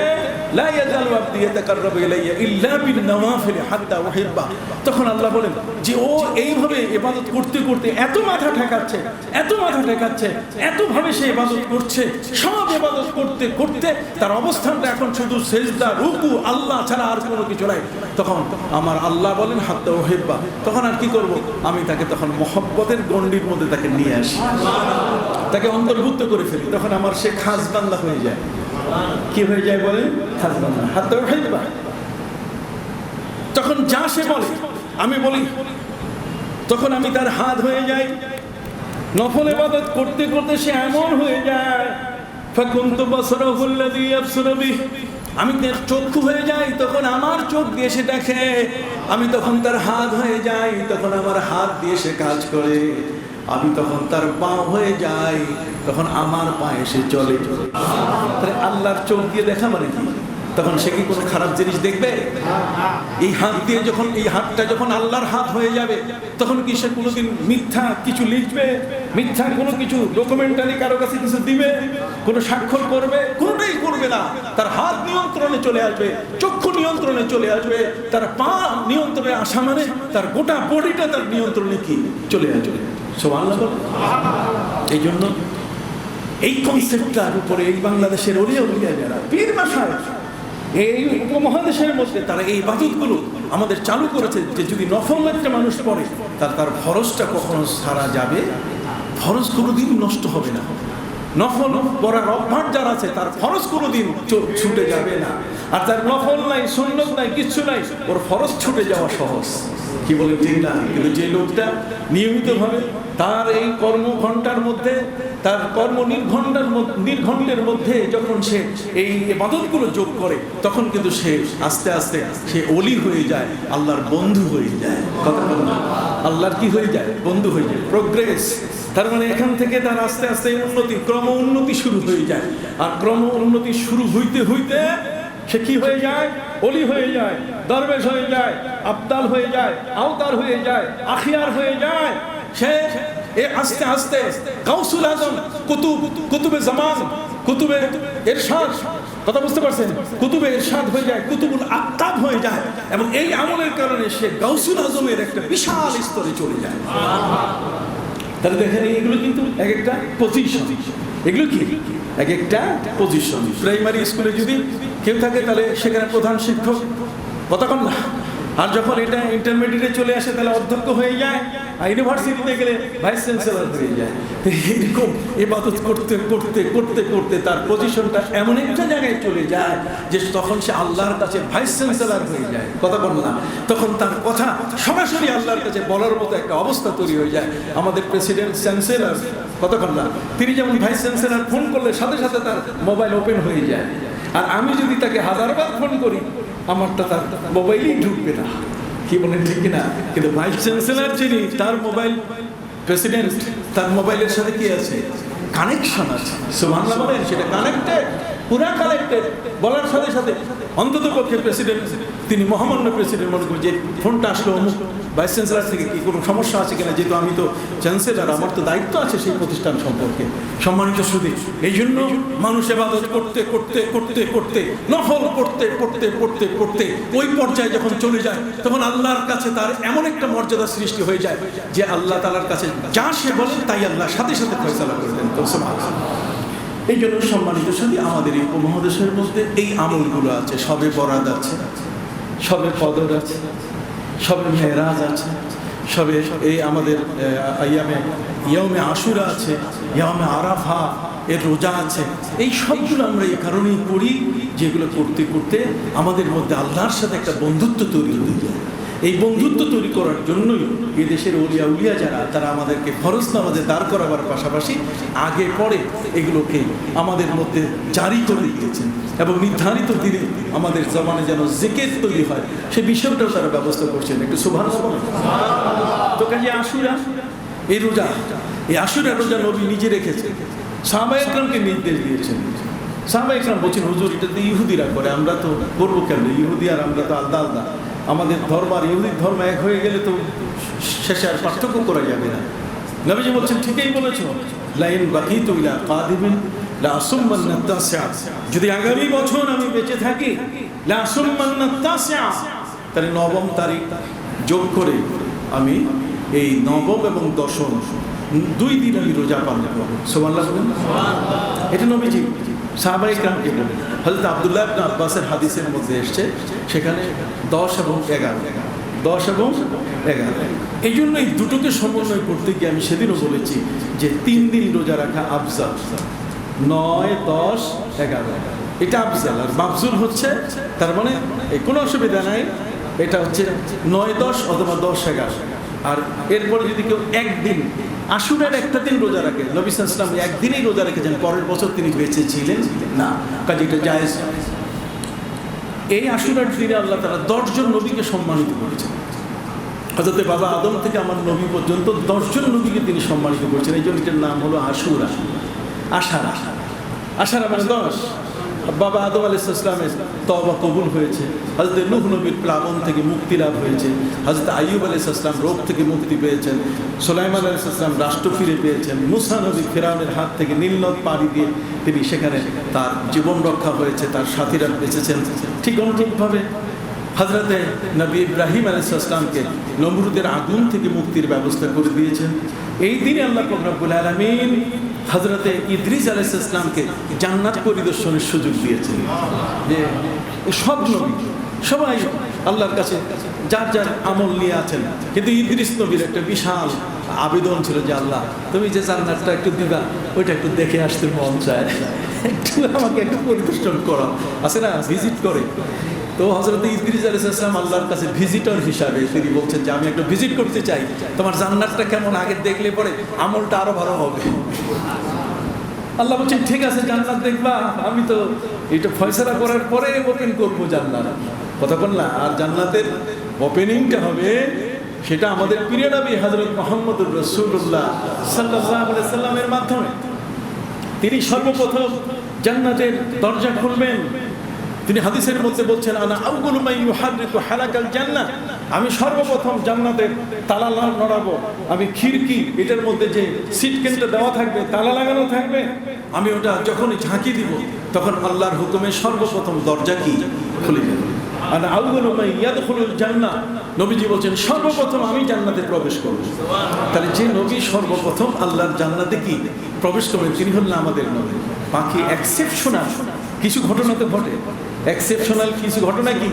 লা ইয়াজালু আবদি ইয়াতাকাররাবু ইলাইয়া ইল্লা বিন নওয়াফিল হাত্তা উহিব্বা, তখন আল্লাহ বলেন যে ও এইভাবে ইবাদত করতে করতে এত মাথা ঠেকাচ্ছে, এত মাথা ঠেকাচ্ছে, এতভাবে সে ইবাদত করছে, সব ইবাদত করতে করতে তার অবস্থানটা এখন শুধু সিজদা, রুকু, আল্লাহ ছাড়া আর কোনো কিছু নাই। তখন আমার আল্লাহ বলেন হাত্তা উহিব্বা, তখন আর কি করব? আমি তাকে তখন মহব্বতের গণ্ডির মধ্যে তাকে নিয়ে আসি, তাকে অন্তর্ভুক্ত করে ফেলি। তখন আমার সে খাস বান্দা হয়ে যায়। কি হয়ে যায় বলেন? খাস বান্দা। হাত্তা উহিব্বা। তখন যা সে বলে আমি বলি, তখন আমি তার হাত হয়ে যাই। নফল ইবাদত করতে করতে সে এমন হয়ে যায়, ফাকুনতু বাসরাহুল লাযী ইয়াবসুরু বিহি, আমি তার চক্ষু হয়ে যাই, তখন আমার চোখ দিয়ে সে দেখে। আমি তখন তার হাত হয়ে যাই, তখন আমার হাত দিয়ে সে কাজ করে। আমি তখন তার পা হয়ে যাই, তখন আমার পায়ে সে চলে। তাহলে আল্লাহর চোখ দিয়ে দেখা মানে কি? তখন সে কি কোনো খারাপ জিনিস দেখবে? এই হাত দিয়ে যখন, এই হাতটা যখন আল্লাহর হাত হয়ে যাবে, তখন কি সে কোনোদিন মিথ্যা কিছু লিখবে, মিথ্যা কোনো কিছু ডকুমেন্টারি কারো কাছে কিছু দিবে, কোনো স্বাক্ষর করবে? কোনোটাই করবে না। তার হাত নিয়ন্ত্রণে চলে আসবে, চক্ষু নিয়ন্ত্রণে চলে আসবে, তার পা নিয়ন্ত্রণে আসা মানে তার গোটা বডিটা তার নিয়ন্ত্রণে কি চলে আসবে। সুবহানাল্লাহ। এই জন্য এই কনসেপ্টটার উপরে এই বাংলাদেশের ওলিয়া যারা পীর মাশায়েখ এই উপমহাদেশের মধ্যে তারা এই ইবাদতগুলো আমাদের চালু করেছে, যে যদি নফল একটা মানুষ পড়ে তার ফরজটা কখনো ছাড়া যাবে, ফরজ কোনোদিন নষ্ট হবে না। নফল পড়ার অভ্যাস যার আছে তার ফরজ কোনোদিন ছুটে যাবে না। আর তার নফল নাই, সুন্নত নাই, কিচ্ছু নাই, ওর ফরজ ছুটে যাওয়া সহজ। কি বলেন? ঠিক না? কিন্তু যে লোকটা নিয়মিতভাবে তার এই কর্মঘণ্টার মধ্যে, তার কর্ম নির্ঘণ্টের মধ্যে যখন সে এই ইবাদতগুলো যোগ করে, তখন কিন্তু সে আস্তে আস্তে সে ওলি হয়ে যায়, আল্লাহর বন্ধু হয়ে যায়। কথা বলুন, আল্লাহর কি হয়ে যায়? বন্ধু হয়ে যায়। প্রোগ্রেস, তার মানে এখান থেকে তার আস্তে আস্তে উন্নতি, ক্রম উন্নতি শুরু হয়ে যায়। আর ক্রম উন্নতি শুরু হইতে হইতে সে কি হয়ে যায়? ওলি হয়ে যায়, দরবেশ হয়ে যায়, আবদাল হয়ে যায়, আওতার হয়ে যায়, আখিয়ার হয়ে যায়। সে আস্তে আস্তে গাউসুল আজম, কুতুবে জামান, কুতুবে ইরশাদ, কথা বুঝতে পারছেন? কুতুবে ইরশাদ হয়ে যায়, কুতুবুল আকতাব হয়ে যায়, এবং এই আমলের কারণে সে গাউসুল আজমের একটা বিশাল স্তরে চলে যায়। তাহলে দেখেন, এগুলো কিন্তু এক একটা পজিশন। এগুলো কি? এক একটা পজিশন। প্রাইমারি স্কুলে যদি কেউ থাকে তাহলে সেখানে প্রধান শিক্ষক, কতক্ষণ না। আর যখন এটা ইন্টারমিডিয়েটে চলে আসে তাহলে অধ্যক্ষ হয়ে যায়, আর ইউনিভার্সিটিতে গেলে ভাইস চ্যান্সেলর হয়ে যায়। এরকম ইবাদত করতে করতে করতে করতে তার পজিশনটা এমন একটা জায়গায় চলে যায় যে তখন সে আল্লাহর কাছে ভাইস চ্যান্সেলর হয়ে যায়। কথা বল না, তখন তার কথা সরাসরি আল্লাহর কাছে বলার মতো একটা অবস্থা তৈরি হয়ে যায়। আমাদের প্রেসিডেন্ট চ্যান্সেলর, কতক্ষণ না, তিনি যেমন ভাইস চ্যান্সেলর ফোন করলে সাথে সাথে তার মোবাইল ওপেন হয়ে যায়। আর আমি যদি তাকে 1000বার ফোন করি, আমারটা তার মোবাইলেই ঢুকবে না। কি বলেন? ঠিক কিনা? কিন্তু ভাইস চ্যান্সেলর যিনি, তার মোবাইল, প্রেসিডেন্ট, তার মোবাইলের সাথে কি আছে? কানেকশন আছে। সুবহানাল্লাহ বলেন, সেটা কানেক্টেড। পুরা কালেক্টেড, বলার সাথে সাথে অন্তত পক্ষে প্রেসিডেন্ট, তিনি মহামান্য প্রেসিডেন্ট মনে করি যে ফোনটা আসলো অমুক ভাইস চ্যান্সেলার থেকে কি কোনো সমস্যা আছে কিনা, যেহেতু আমি তো চ্যান্সেলার, আমার তো দায়িত্ব আছে সেই প্রতিষ্ঠান সম্পর্কে। সম্মানিত সুধী, এই জন্য মানুষ ইবাদত করতে করতে করতে করতে, নফল পড়তে পড়তে পড়তে পড়তে ওই পর্যায়ে যখন চলে যায়, তখন আল্লাহর কাছে তার এমন একটা মর্যাদা সৃষ্টি হয়ে যায় যে আল্লাহ তাআলার কাছে যা সে বলেন তাই আল্লাহ সাথে সাথে ফয়সালা করে দেন। তো এই জন্য সম্মানিত সাথী, আমাদের এই উপমহাদেশের মধ্যে এই আমলগুলো আছে। সবে বরাত আছে, সবে কদর আছে, সবে মেরাজ আছে, সবে এই আমাদের ইয়ামে আশুরা আছে, ইয়ামে আরাফা এর রোজা আছে। এই সবগুলো আমরা এই কারণেই করি, যেগুলো করতে করতে আমাদের মধ্যে আল্লাহর সাথে একটা বন্ধুত্ব তৈরি হয়ে যায়। এই বন্ধুত্ব তৈরি করার জন্যই এই দেশের ওলিয়া উলিয়া যারা, তারা আমাদেরকে ফরজ নামাজে দাঁড় করাবার পাশাপাশি আগে পরে এগুলোকে আমাদের মধ্যে জারি করে দিয়েছেন এবং নির্ধারিত দিনে আমাদের জমানে যেন জিকির তৈরি হয় সে বিষয়টাও তারা ব্যবস্থা করছেন। একটু সুবহানাল্লাহ বলেন। তো কাজে আশুরা, এই রোজা, এই আশুরা রোজা নবী নিজে রেখেছে, সাহাবা ইকরামকে নির্দেশ দিয়েছেন। সাহাবা ইকরাম বলছেন, হুজুর এটা তো ইহুদিরা করে, আমরা তো করবো কেন? ইহুদি আর আমরা তো আলাদা আলাদা, আমাদের ধর্ম আর ইহুদির ধর্ম এক হয়ে গেলে তো শেষে আর পার্থক্য করা যাবে না। নবীজি বলছেন, ঠিকই বলেছ, লাইন বাকিতু ইলা কাদিমিন লা আসুম্মান্না তাসিআ, যদি আগামী বছর আমি বেঁচে থাকি, লা আসুম্মান্না তাসিআ, তাহলে 9ম তারিখ যোগ করে আমি এই 9ম এবং 10ম 2 দিন আমি রোজা পালন করবো। সুবহানাল্লাহ বলেন। এটা নবীজি সাহাবা ইকরামকে বলেন। হযরত আব্দুল্লাহ ইবনে আব্বাসের হাদিসের মধ্যে এসছে, সেখানে 10 এবং 11 এই জন্য এই দুটোকে সমন্বয় করতে গিয়ে আমি সেদিনও বলেছি যে 3 দিন রোজা রাখা আফজাল, 9, 10, 11 এটা আফজাল, আর মাফজুল হচ্ছে, তার মানে কোনো অসুবিধা নাই, এটা হচ্ছে 9, 10 অথবা 10, 11। আর এরপরে যদি কেউ একদিন আশুরার একটা দিন রোজা রাখে, নবী সাল্লাল্লাহু আলাইহি ওয়াসাল্লাম একদিনই রোজা রেখেছেন, পরের বছর তিনি বেঁচে ছিলেন না, কাজে এটা জায়েজ। এই আশুরার দিনে আল্লাহ তাআলা 10 জন নবীকে সম্মানিত করেছেন। হযরত বাবা আদম থেকে আমার নবী পর্যন্ত 10 জন নবীকে তিনি সম্মানিত করেছেন। এই জন্য এটার নাম হলো আশুরা। আশারা মানে 10। বাবা আদম আলাইহিস সালামের তওবা কবুল হয়েছে, হযরত নূহ নবীর প্লাবন থেকে মুক্তি লাভ হয়েছে, হযরত আইয়ুব আলাইহিস সালাম রোগ থেকে মুক্তি পেয়েছেন, সুলাইমান আলাইহিস সালাম রাষ্ট্র ফিরে পেয়েছেন, মুসা নবী ফিরআউনের হাত থেকে নীল নদ পাড়ি দিয়ে তিনি সেখানে তার জীবন রক্ষা হয়েছে, তার সাথীরা বেঁচেছেন। ঠিক অনুরূপভাবে হযরতে নবী ইব্রাহিম আলাইহিস সালামকে নমরুদের আগুন থেকে মুক্তির ব্যবস্থা করে দিয়েছেন। এই দিনে আল্লাহ রব্বুল আলামিন হযরতে ইদ্রিস আলাইহিস সালামকে জান্নাত পরিদর্শনের সুযোগ দিয়েছেন। যে সব নবী সবাই আল্লাহর কাছে যার যার আমল নিয়ে আছেন, কিন্তু ইদ্রিস নবীর একটা বিশাল আবেদন ছিল যে আল্লাহ তুমি যে জান্নাতটা একটু দিবা, ওইটা একটু দেখে আসতে মন চায়, একটু আমাকে একটু পরিদর্শন করো, আছে না ভিজিট করে। তো হযরত ইদ্রিস আলাইহিস সালাম আল্লাহর কাছে ভিজিটর হিসাবে তিনি বলছেন যে আমি একটু ভিজিট করতে চাই, তোমার জান্নাতটা কেমন আগে দেখলে পরে আমলটা আরো ভালো হবে। আল্লাহ বলছেন ঠিক আছে জান্নাত দেখবা, আমি তো এটা ফয়সালা করার পরে ওপেন করবো জান্নাত, কথা বল না। আর জান্নাতের ওপেনিংটা হবে সেটা আমাদের প্রিয় নবী হযরত মুহাম্মদুর রাসূলুল্লাহ সাল্লাল্লাহু আলাইহি সাল্লামের মাধ্যমে। তিনি সর্বপ্রথম জান্নাতের দরজা খুলবেন। তিনি হাদিসের মধ্যে বলছেন, আনা আউয়ালু মান ইউহাররিকু হালাকাল জান্নাহ, আমি সর্বপ্রথম জান্নাতের তালা নড়াবো, আমি খিড়কি, এটার মধ্যে যে সিটকেনটা দেওয়া থাকবে, তালা লাগানো থাকবে, আমি ওটা যখনই ঝাঁকি দিব তখন আল্লাহর হুকুমে সর্বপ্রথম দরজা কি খুলে যাবে। আনা আউয়ালু মান ইয়াদখুলুল জান্নাহ, নবীজি বলছেন সর্বপ্রথম আমি জান্নাতে প্রবেশ করব। তাহলে যে নবী সর্বপ্রথম আল্লাহর জান্নাতে কি প্রবেশ করবেন তিনি হলেন আমাদের নবী। বাকি এক্সেপশনাল কিছু ঘটনা তো ঘটে, এক্সেপশনাল কিছু ঘটনা কি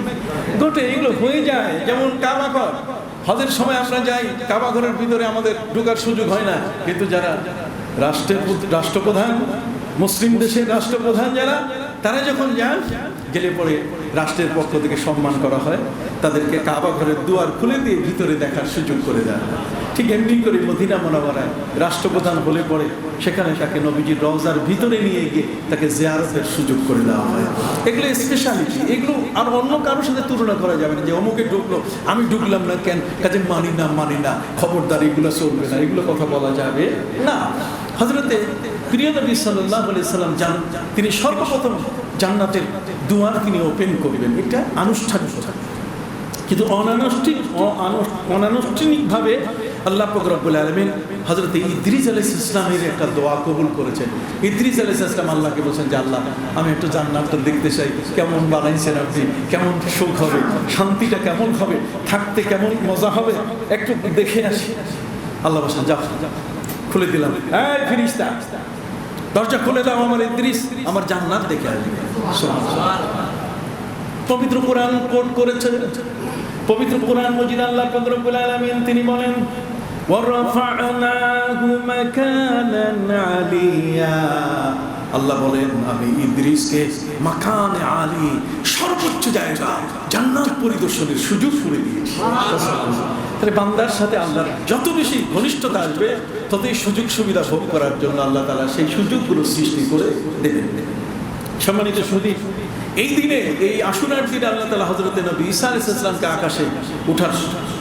ঘটে, এগুলো হয়ে যায়। যেমন কাবা ঘর, হজের সময় আমরা যাই, কাবা ঘরের ভিতরে আমাদের ঢোকার সুযোগ হয় না, কিন্তু যারা রাষ্ট্রপ্রধান, মুসলিম দেশের রাষ্ট্রপ্রধান যারা, তারা যখন যান, গেলে পরে রাষ্ট্রের পক্ষ থেকে সম্মান করা হয়, তাদেরকে কাবা ঘরের দুয়ার খুলে দিয়ে ভিতরে দেখার সুযোগ করে দেওয়া হয়। ঠিক এমনি করে মদিনা মুনাওয়ারায় রাষ্ট্রপ্রধান হলে পরে সেখানে তাকে নবীজির রওজার ভিতরে নিয়ে গিয়ে তাকে জিয়ারতের সুযোগ করে দেওয়া হয়। এগুলো স্পেশালিটি, এগুলো আর অন্য কারোর সাথে তুলনা করা যাবে না যে অমুকে ঢুকলো আমি ঢুকলাম না কেন, কাজে মানি না, খবরদার এগুলো চলবে না, এগুলো কথা বলা যাবে না। হযরতে প্রিয় নবী সাল্লাল্লাহু আলাইহি সাল্লাম তিনি সর্বপ্রথম জান্নাতের দুয়ার তিনি ওপেন করবেন। এটা আনুষ্ঠানিকতা। কিন্তু অনানুষ্ঠানিকভাবে আল্লাহ পাক রব্বুল আলামিন হযরত ইদ্রিস আলাইহিস সালামের একটা দোয়া কবুল করেছেন। ইদ্রিস আলাইহিস সালাম আল্লাহকে বলেছেন যে আল্লাহ, আমি একটু জান্নাতটা দেখতে চাই, কেমন বানাইছেন আপনি, কেমন সুখ হবে, শান্তিটা কেমন হবে, থাকতে কেমন মজা হবে, একটু দেখে আসি। আল্লাহ বলেন যাও, খুলে দিলাম, এই ফেরেশতা দরজা খুলে দাও, আমার ইদ্রিস আমার জান্নাত দেখে আসবে। পবিত্র কোরআন কোট করেছেন, পবিত্র কোরআন মজিদ আল্লাহ পাক রব্বুল আলামিন তিনি বলেন ওয়ারাফা'নাহু মাকানান আলিয়া। আল্লাহ বলেন আমি ইদ্রিসকে মাকানে আলী, সর্বোচ্চ জায়গা জান্নাত পরিদর্শনের সুযোগ করে দিয়েছি। তাহলে বান্দার সাথে আল্লাহর যত বেশি ঘনিষ্ঠতা আসবে ততই সুযোগ সুবিধা ভোগ করার জন্য আল্লাহ তাআলা সেই সুযোগগুলো সৃষ্টি করে দেবেন। সম্মানিত সুধী, এই দিনে, এই আশুরার দিনে আল্লাহ তাআলা হযরত নবী ঈসা আলাইহিস সালামকে আকাশে ওঠার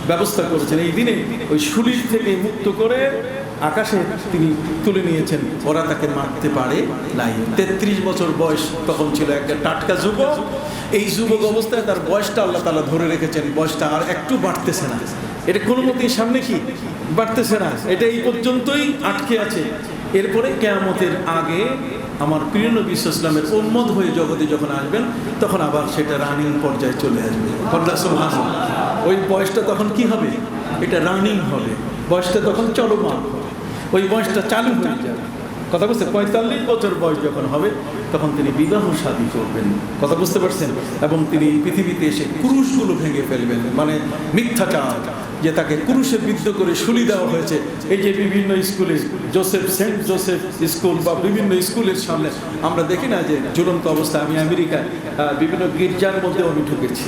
ব্যবস্থা করেছেন। এই দিনে ওই শুলির থেকে মুক্ত করে আকাশে তিনি তুলে নিয়েছেন। ওরা তাকে মারতে পারে নাই। 33 বছর বয়স তখন ছিল, একটা টাটকা যুবক। এই যুবক অবস্থায় তার বয়সটা আল্লাহ তাআলা ধরে রেখেছেন, বয়সটা আর একটু বাড়তেছে না। এটা কোনো মতেই সামনে কি বাড়তেছে না, এটা এই পর্যন্তই আটকে আছে। এরপরে কিয়ামতের আগে আমার প্রিয় নবী সাল্লাল্লাহু আলাইহি ওয়াসাল্লামের উম্মত হয়ে জগতে যখন আসবেন তখন আবার সেটা রানিং পর্যায়ে চলে আসবে। ওই বয়সটা তখন কি হবে? এটা রানিং হবে, বয়সটা তখন চলমান হবে, ওই বয়সটা চালু হয়ে যাবে। কথা বুঝতে 45 বছর বয়স যখন হবে তখন তিনি বিবাহ শাদী করবেন। কথা বুঝতে পারছেন? এবং তিনি পৃথিবীতে এসে ক্রুশগুলো ভেঙে ফেলবেন, মানে মিথ্যাচার, যে তাকে ক্রুশে বিদ্ধ করে শুলি দেওয়া হয়েছে। এই যে বিভিন্ন স্কুলে সেন্ট জোসেফ স্কুল বা বিভিন্ন স্কুলের সামনে আমরা দেখি না যে ঝুলন্ত অবস্থায়। আমি আমেরিকায় বিভিন্ন গির্জার মধ্যে আমি ঢুকেছি,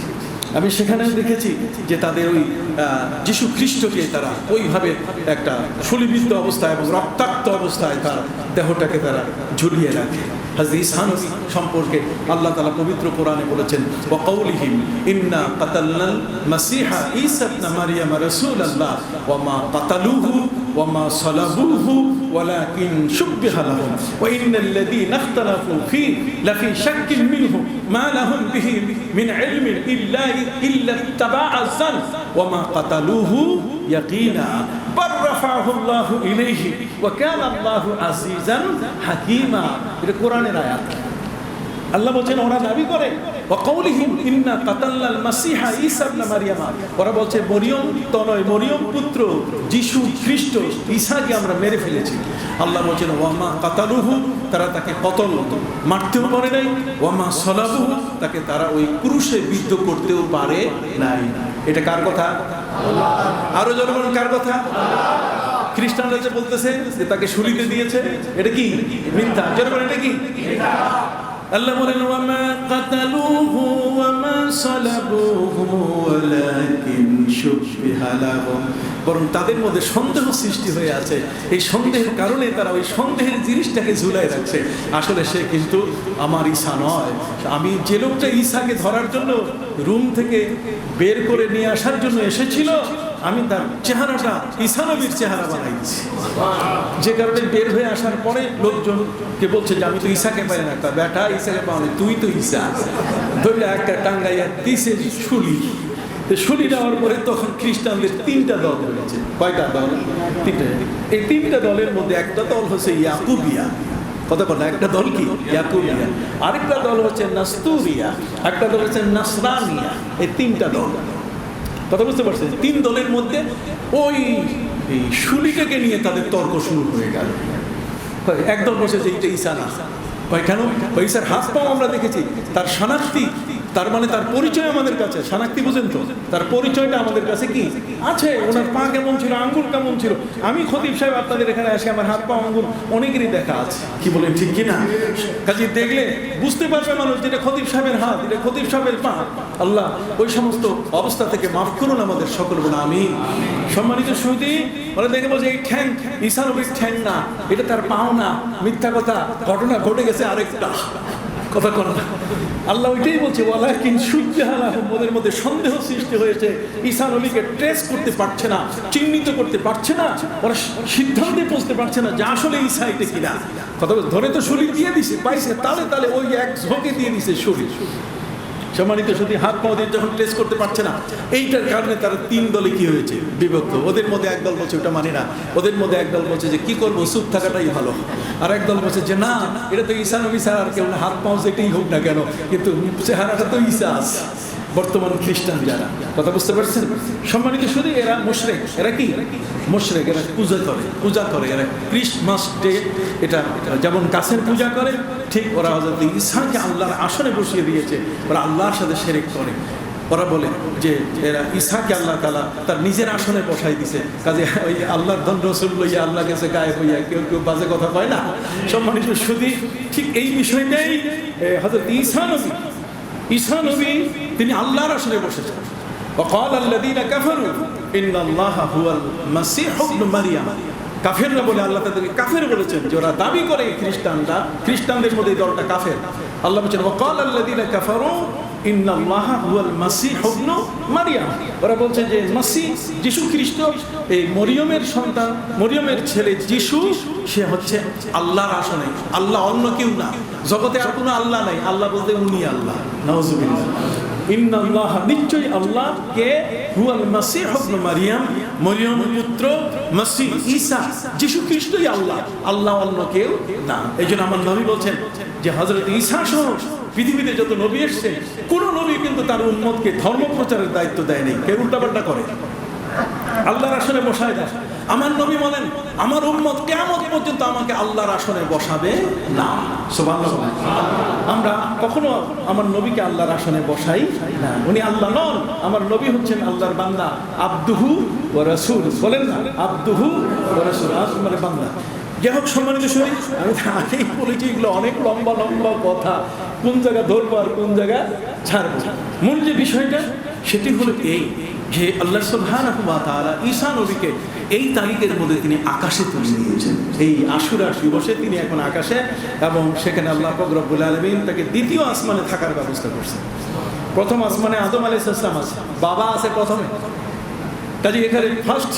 আমি সেখানে দেখেছি যে তাদের ওই যিশু খ্রিস্টকে তারা ওইভাবে একটা শুলিবিদ্ধ অবস্থায় এবং রক্তাক্ত অবস্থায় তার দেহটাকে তারা ঝুলিয়ে রাখে। হযরত ঈসা নবী সম্পর্কে আল্লাহ তাআলা পবিত্র কোরআনে বলেছেন ওয়াকাউলিহিম ইন্না কাতালনাল মাসিহা ঈসা ইবনে মারইয়াম রাসূলুল্লাহ ওয়া মা কাতালুহু ওয়া মা সালাবুহু ওয়ালাকিন শুববিহা লাহুম ওয়া ইন্নাল্লাযীনা ইখতালাফু ফী লাফি শাক্কিন মিনহু মা লাহুম বিহি মিন ইলমিন ইল্লা ইত্তাবা'a আয-যন ওয়া মা কাতালুহু ইয়াকিনা বাল রাফা'হু আল্লাহু ইলাইহি ওয়া কানা আল্লাহু আজিজান হাকীমা। এটা কোরআনের আয়াত। আল্লাহ বলেন ওরা দাবি করে ওয়াকাউলিহিম ইন্না কাতালনাল মাসিহা ঈসা ইবনে মারইয়াম, ওরা বলছে মরিয়ম তনয়, মরিয়ম পুত্র যিশু খ্রিস্ট ঈসাকে আমরা মেরে ফেলেছি। আল্লাহ বলেন ওয়ামা কাতালুহু, তারা তাকে কতল মারতেও পারে নাই, ওয়ামা সালাবুহু, তাকে তারা ওই ক্রুশে বিদ্ধ করতেও পারে নাই। এটা কার কথা? আরো জোরে বলুন কার কথা? খ্রিস্টানরা যে বলতেছে যে তাকে শুলিতে দিয়েছে, এটা কি মিথ্যা? জোরে বলেন এটা কি মিথ্যা? আল্লাহ বলেন ওয়ামা কাতালুহু ওয়ামা সালাবুহু ওয়ালাকিন শুববিহা লাহুম, বরং তাদের মধ্যে সন্দেহ সৃষ্টি হয়ে আছে। এই সন্দেহের কারণে তারা ওই সন্দেহের জিনিসটাকে ঝুলাই রাখছে। আসলে সে কিন্তু আমার ঈসা নয়। আমি যে লোকটা ঈসাকে ধরার জন্য রুম থেকে বের করে নিয়ে আসার জন্য এসেছিল, আমি তার চেহারাটা ঈসা নবীর চেহারা বানাই দিচ্ছি। যে কারণে বের হয়ে আসার পরে লোকজনকে বলছে যে আমি তো ঈসাকে পাই না। তা বেটা ঈসাকে পাওনি, তুই তো ঈসা। ধরলে একটা টাঙ্গাইয়া দিছে শুলি। শুলি দেওয়ার পরে তখন খ্রিস্টানদের 3টা দল হয়েছে। কয়টা দল? 3টা। এই 3টা দলের মধ্যে একটা দল হচ্ছে ইয়াকুবিয়া। কথা বলে একটা দল কি? ইয়াকুবিয়া। আরেকটা দল হচ্ছে নাস্তুরিয়া, একটা দল হচ্ছে নাসরানিয়া। এই 3টা দল। কথা বুঝতে পারছেন? 3 দলের মধ্যে ওই শুলিটাকে নিয়ে তাদের তর্ক শুরু হয়ে গেল। একদল বসে যে এটা ঈসা না। কেন? ঈসার হাত পাও আমরা দেখেছি, তার শনাক্তি, তার মানে তার পরিচয় আমাদের কাছে। শনাক্তি বুঝেন তো? তার পরিচয়টা আমাদের কাছে কি আছে? ওনার পা কেমন ছিল, আঙ্গুল কেমন ছিল। আমি খতিব সাহেব আপনাদের এখানে আসি, আমার হাত পা আঙ্গুল অনেকেরই দেখা আছে। কি বলেন ঠিক কিনা? কাজে দেখলে বুঝতে পারবে মানুষ যেটা খতিব সাহেবের হাত, এটা খতিব সাহেবের পা। আল্লাহ ওই সমস্ত অবস্থা থেকে মাফ করুন আমাদের সকল গুনাহ, আমিন। সম্মানিত সুধী, ওরা দেখে বলছে এই ঠ্যাং ঈসা নবীর ঠ্যাং না, এটা তার পাও না, মিথ্যা কথা, ঘটনা ঘটে গেছে আরেকটা। কথা কর না। আল্লাহ ওইটাই বলছে, ওয়ালাকিন শুজ্জাহা লাহুম, ওদের মধ্যে সন্দেহ সৃষ্টি হয়েছে, ঈসা নবীকে ট্রেস করতে পারছে না, চিহ্নিত করতে পারছে না, ওরা সিদ্ধান্তে পৌঁছতে পারছে না যে আসলে ঈসা এটা কিনা। কথা ধরে তো শরীর দিয়ে দিছে, পাইছে তালে তালে ওই এক ঝোঁকে দিয়ে দিছে শরীর। সম্মানিত শুধু হাত পা দিয়ে যখন টেস্ট করতে পারছে না, এইটার কারণে তারা তিন দলে কি হয়েছে, বিভক্ত। ওদের মধ্যে একদল বলছে ওটা মানি না, ওদের মধ্যে একদল বলছে যে কি করবো, চুপ থাকাটাই ভালো, আর একদল বলছে যে না, এটা তো ঈসা নবী ছাড়া আর কেউ না, হাত পাও যেটাই হোক না কেন, কিন্তু চেহারাটা তো ঈসা আছে। বর্তমান খ্রিস্টান যারা, কথা বুঝতে পারছেন সম্মানিত শুধু, এরা মুশরিক। এরা কি মুশরিক? এরা পূজা করে এরা ক্রিসমাস ডে, এটা যেমন গাছের পূজা করে, ঠিক ওরা হযরত ঈসাকে আল্লাহর আসনে বসিয়ে দিয়েছে, ওরা আল্লাহর সাথে শিরক করে। ওরা বলে যে এরা ঈসাকে আল্লাহ তাআলা তার নিজের আসনে বসাই দিছে, কাজে ওই আল্লাহর ধন রসুল লইয়া আল্লাহ গেছে গায়েব হইয়া, কেউ কেউ বাজে কথা কয় না সম্মানিত শুধু। ঠিক এই বিষয়টাই হযরত ঈসা নবী তিনি আল্লাহর আসনে বসেছেন। وقال الذين كفروا ان الله هو المسيح ابن مريم, কাফেররা বলে আল্লাহ তাদেরকে কাফের বলেছেন, যে ওরা দাবি করে খ্রিস্টানদের মধ্যে এই দলটা কাফের। আল্লাহ বলেছেন وقال الذين كفروا ان الله هو المسيح ابن مريم, ওরা বলছে যে মাসিহ যিশু খ্রিস্ট, এই মরিয়মের সন্তান, মরিয়মের ছেলে যিশু, সে হচ্ছে আল্লাহর আসনে, আল্লাহ অন্য কেউ না, জগতে আর কোনো আল্লাহ নাই, আল্লাহ বলতে উনি আল্লাহ। নাউজুবিল্লাহ। ইন্নাল্লাহ, নিশ্চয়ই আল্লাহ কে, হুয়াল মাসিহ ইবনে মারিয়াম, মরিয়মের পুত্র মাসিহ ঈসা, যিশু খ্রিস্টই আল্লাহ, আল্লাহ অন্য কেউ না। এইজন্য আমার নবী বলছেন যে হযরত ঈসা সহ পৃথিবীতে যত নবী এসেছেন, কোন নবী কিন্তু তার উম্মতকে ধর্ম প্রচারের দায়িত্ব দেয় নাই, কেউ উল্টাপাল্টা করে, আল্লাহর আসনে বসায় দেয়। আমার নবী বলেন আমার উম্মত কিয়ামত পর্যন্ত আমাকে আল্লাহর আসনে বসাবে না। সুবহানাল্লাহ। আমরা কখনো আমার নবীকে আল্লাহর আসনে বসাই না, উনি আল্লাহ নন, আমার নবী হচ্ছেন আল্লাহর বান্দা, আবদুহু ওয়া রাসূল, বলেন না আবদুহু ওয়া রাসূল, মানে বান্দা। যাই হোক সম্মানিত শরীর, আমি আগেই বলেছি এগুলো অনেক লম্বা লম্বা কথা, কোন জায়গা ধরবো আর কোন জায়গা ছাড়বো। মূল যে বিষয়টা সেটি হলো এই যে আল্লাহ সুবহানাহু ওয়া তাআলা ঈসা নবীকে এই তারিখের মধ্যে তিনি আকাশে তুলে নিয়েছেন, এই আশুরার দিবসে তিনি এখন আকাশে, এবং সেখানে আল্লাহ পাক রব্বুল আলামিন তাকে দ্বিতীয় আসমানে থাকার ব্যবস্থা করছেন। প্রথম আসমানে আদম আলাইহিস সালাম আছে, বাবা আছে প্রথমে, কাজে এখানে ফার্স্ট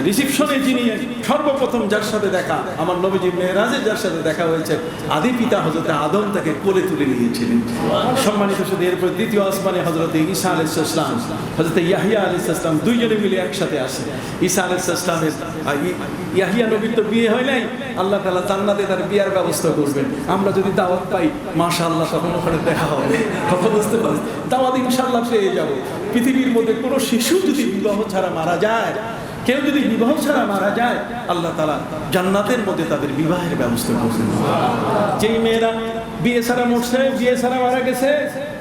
রিসিপশনে যিনি সর্বপ্রথম যার সাথে দেখা, আমার নবীজি মেরাজে যার সাথে দেখা হয়েছে, আদি পিতা হযরত আদম তাকে কোলে তুলে নিয়েছিলেন। সম্মানিত শুধু এরপর দ্বিতীয় আসমানে হযরত ঈসা আলাইহিস সালাম, হযরত ইয়াহইয়া আলাইহিস সালাম, দুইজনে মিলে একসাথে আসে। ঈসা আলাইহিস সালামের, ইয়াহইয়া নবীর তো বিয়ে হয় নাই, আল্লাহ তাআলা জান্নাতে তার বিয়ার ব্যবস্থা করবেন। আমরা যদি দাওয়াত পাই মাশাআল্লাহ তখন ওখানে দেখা হবে, কথা বুঝতে পারি, দাওয়াত ইনশাআল্লাহ পেয়ে যাব। পৃথিবীর মধ্যে কোনো শিশু যদি বিবাহ ছাড়া মারা যায়, কেউ যদি বিবাহ ছাড়া মারা যায়, আল্লাহ তাআলা জান্নাতের মধ্যে তাদের বিবাহের ব্যবস্থা করবেন। যেই মেয়েরা বিয়ে ছাড়া মরছে, বিয়ে ছাড়া মারা গেছে,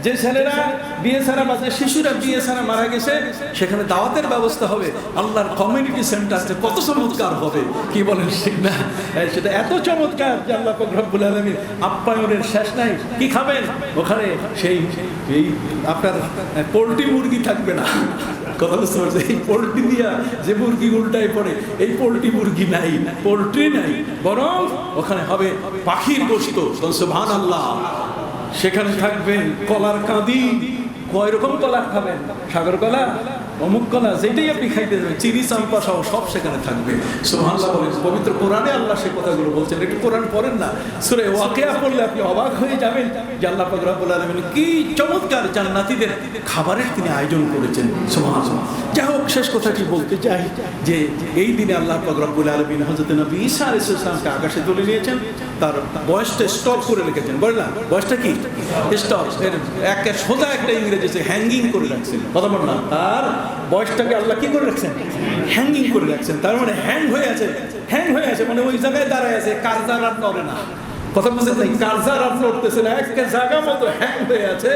যে ছেলেরা বিয়ে ছাড়া বা যে শিশুরা বিয়ে ছাড়া মারা গেছে, সেখানে দাওয়াতের ব্যবস্থা হবে। আল্লাহর কমিউনিটি সেন্টারটা কত চমৎকার হবে, কি বলেন ঠিক না? সেটা এত চমৎকার যে আল্লাহ পাক রব্বুল আলামিন আপ্যায়নের শেষ নাই। কি খাবেন ওখানে? সেই আপনার পোল্ট্রি মুরগি থাকবে না, কথা বুঝতে পারছে? এই পোল্ট্রি দিয়া যে মুরগি উল্টায় পড়ে, এই পোল্ট্রি মুরগি নাই, পোল্ট্রি নাই, বরং ওখানে হবে পাখির গোশত। সুবহানাল্লাহ। সেখানে থাকবেন কলার কাঁদি, কয় রকম কলা খাবেন, সাগর কলা, অমুক কলা, যেটাই আপনি খাইতে যাবেন, চিনি চাম্পা সহ সব সেখানে থাকবে। সুবহানাল্লাহ বলেন। পবিত্র কোরআনে আল্লাহ সে কথাগুলো বলছেন, একটু কোরআন পড়েন না, সূরা ওয়াকিয়া পড়লে আপনি অবাক হয়ে যাবেন যে আল্লাহ পাক রব্বুল আলামিন কি চমৎকার জান্নাতীদের খাবারের তিনি আয়োজন করেছেন। সুবহানাল্লাহ। যাই হোক, শেষ কথাটি বলতে চাই যে এই দিনে আল্লাহ পাক রব্বুল আলামিন হযরত নবী ঈসা আলাইহিস সালামকে আকাশে তুলে নিয়েছেন, তার বয়সটা স্টপ করে রেখেছেন। বললাম বয়সটা কি স্টপ, এর একটা সোজা একটা ইংরেজি হ্যাঙ্গিং করে রাখছেন, কথা বল না, তার বয়সটাকে আল্লাহ কি করে রাখছেন? হ্যাঙ্গিং করে রাখছেন। তার মানে হ্যাং হয়ে আছে, হ্যাং হয়ে আছে মানে ওই জায়গায় দাঁড়ায় আছে, কার্জার আর নড়ে না, কথা বুঝতে নাই, কার্জার আর নড়তেছে না, একটা জায়গা মতো হ্যাং হয়ে আছে।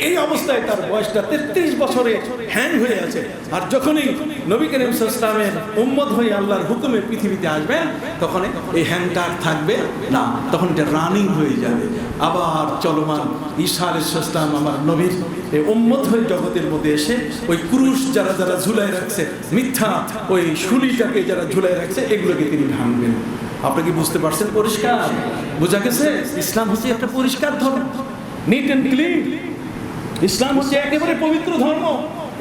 এই অবস্থায় তার বয়সটা 33 বছরে হ্যাং হয়ে আছে। আর যখনই নবী করিম সাল্লাল্লাহু আলাইহি ওয়াসাল্লামের উম্মত হয়ে আল্লাহর হুকুমে পৃথিবীতে আসবেন, তখন এই হ্যাংটা আর থাকবে না, তখন এটা রানিং হয়ে যাবে, আবার চলমান। ঈসা আলাইহিস সালাম আমার নবীর এই উম্মত হয়ে জগতের মধ্যে এসে ওই ক্রুশ যারা যারা ঝুলাই রাখছে, মিথ্যা ওই শুলিটাকে যারা ঝুলাই রাখছে, এগুলোকে তিনি ভাঙবেন। আপনি কি বুঝতে পারছেন? পরিষ্কার বোঝা গেছে? ইসলাম হচ্ছে একটা পরিষ্কার ধর্ম, নিট অ্যান্ড ক্লিন। ইসলাম হচ্ছে একেবারে পবিত্র ধর্ম,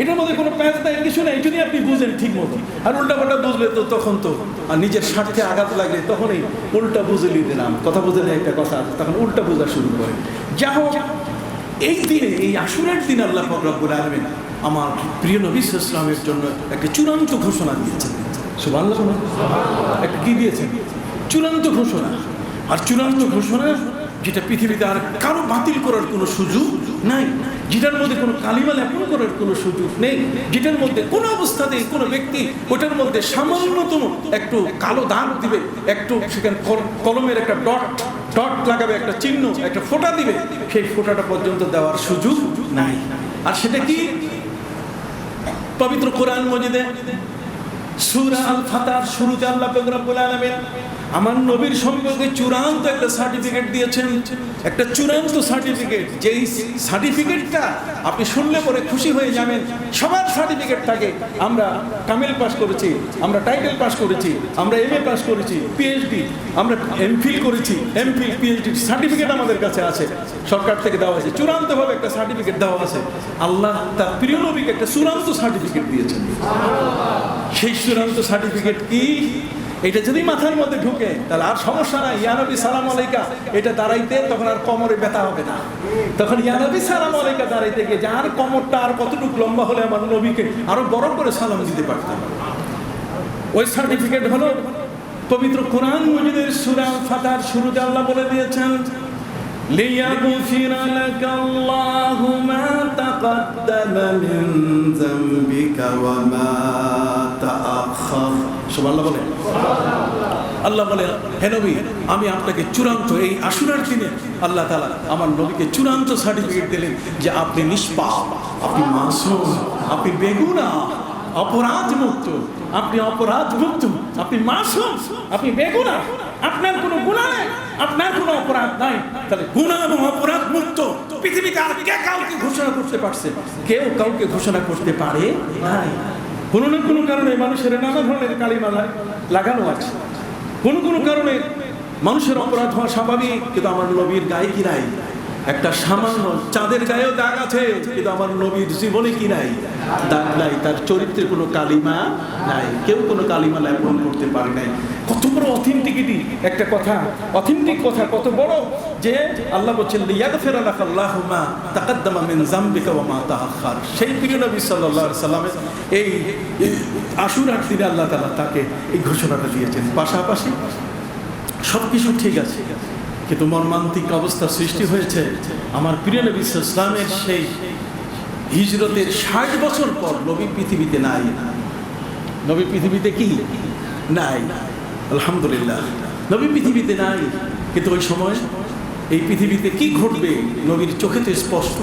এটার মধ্যে কোনো প্যাঁচ নাই, কিছু নেই। যদি আপনি বুঝেন ঠিক মতো, আর উল্টাপাল্টা বুঝলে তো তখন তো আর নিজের স্বার্থে আঘাত লাগলে তখনই উল্টা বুঝে নিয়ে দিলাম, কথা বুঝে নেই একটা কথা, তখন উল্টা বোঝা শুরু করে। যা হোক, এই দিনে, এই আশুরার দিন আল্লাহ পাক রব্বুল আলামিন আমার প্রিয় নবী সাল্লাল্লাহু আলাইহি ওয়াসাল্লামের জন্য একটা চূড়ান্ত ঘোষণা দিয়েছেন। সুবহানাল্লাহ। একটা কি দিয়েছেন? চূড়ান্ত ঘোষণা। আর চূড়ান্ত ঘোষণা যেটা পৃথিবীতে আর কারো বাতিল করার কোনো সুযোগ নাই, যেটার মধ্যে কোনো কালিমা লেপন করার কোনো সুযোগ নেই, যেটার মধ্যে কোনো অবস্থাতেই কোনো ব্যক্তি ওটার মধ্যে সামান্যতম একটু কালো দাগ দিবে, একটু সেখানে কলমের একটা ডট লাগাবে, একটা চিহ্ন, একটা ফোঁটা দিবে, সেই ফোঁটাটা পর্যন্ত দেওয়ার সুযোগ নাই। আর সেটা কি? পবিত্র কোরআন মাজিদে সূরা আল ফাতহার শুরুতে আল্লাহ পাক রব্বুল আলামিন আমার নবীর সম্পর্কে চূড়ান্ত একটা সার্টিফিকেট দিয়েছেন, একটা চূড়ান্ত সার্টিফিকেট। যেই সার্টিফিকেটটা আপনি শুনলে পরে খুশি হয়ে যাবেন। সবার সার্টিফিকেট থাকে, আমরা কামিল পাস করেছি, আমরা টাইটেল পাস করেছি, আমরা MA পাস করেছি, PhD, আমরা MPhil করেছি, MPhil PhD সার্টিফিকেট আমাদের কাছে আছে, সরকার থেকে দেওয়া আছে, চূড়ান্তভাবে একটা সার্টিফিকেট দেওয়া আছে। আল্লাহ তার প্রিয় নবীকে একটা চূড়ান্ত সার্টিফিকেট দিয়েছেন। সেই চূড়ান্ত সার্টিফিকেট কি? এটা যদি মাথার মধ্যে ঢুকে তাহলে আর সমস্যা নাই। ইয়া নবী সালাম আলাইকা এটা দাঁড়াইতে তখন আর কোমরে ব্যথা হবে না। তখন ইয়া নবী সালাম আলাইকা দাঁড়াইতে গিয়ে যার কোমরটা আর কতটুকু লম্বা হলে আমার নবীকে আরো বড় করে সালাম দিতে পারতাম। ওই সার্টিফিকেট হলো পবিত্র কোরআন মাজিদের সূরা আল ফাতহার শুরুতে আল্লাহ বলে দিয়েছেন, লিয়াগফিরা লাকাল্লাহু মা তাকাদ্দামা মিন যামবিকা ওয়া মা তাআখার। সুবহানাল্লাহ বলে। আল্লাহ বলে, হে নবী, আমি আপনাকে চূড়ান্ত এই আশুরার দিনে আল্লাহ তাআলা আমার নবীকে চূড়ান্ত সার্টিফিকেট দিলেন যে আপনি নিষ্পাপ, আপনি মাসুম, আপনি বেগুনাহ, অপরাধ মুক্ত, আপনি অপরাধ মুক্ত, আপনি মাসুম, আপনি বেগুনাহ, আপনার কোনো গুনাহ নেই, আপনার কোনো অপরাধ নাই। তাহলে গুনাহ এবং অপরাধ মুক্ত পৃথিবীতে আর কে কাউকে ঘোষণা করতে পারছে? কেউ কাউকে ঘোষণা করতে পারে নাই। কোনো না কোনো কারণে মানুষের নানা ধরনের কালিমা লাগানো আছে, কোনো কারণে মানুষের অপরাধ হওয়া স্বাভাবিক, কিন্তু আমার নবীর গায়ে কি নাই? একটা সামান্য চাঁদের গায়েও দাগ আছে, কিন্তু আমার নবীর জীবনে কি নাই? দাগ নাই, তার চরিত্রে কোনো কালিমা নাই, কেউ কোনো কালিমা লেপন করতে পারে নাই। কত বড় অথেন্টিকিটি একটা কথা, অথেন্টিক কথা কত বড়, যে আল্লাহ বলছেন লিয়াগফিরা লাকাল্লাহু মা তাকাদ্দামা মিন যামবিকা ওয়া মা তাআখার। সেই প্রিয় নবী সাল্লাল্লাহু আলাইহি সাল্লামের এই আশুরার দিনে আল্লাহ তাআলা তাকে এই ঘোষণাটা দিয়েছেন। পাশাপাশি সব কিছু ঠিক আছে, কিন্তু মর্মান্তিক অবস্থা সৃষ্টি হয়েছে। আমার প্রিয় নবী সাল্লাল্লাহু আলাইহি সাল্লামের সেই হিজরতের 60 বছর পর নবী পৃথিবীতে নাই। নবী পৃথিবীতে কি নাই? আলহামদুলিল্লাহ, নবী পৃথিবীতে নাই। কিন্তু ওই সময় এই পৃথিবীতে কি ঘটবে নবীর চোখে তো স্পষ্ট।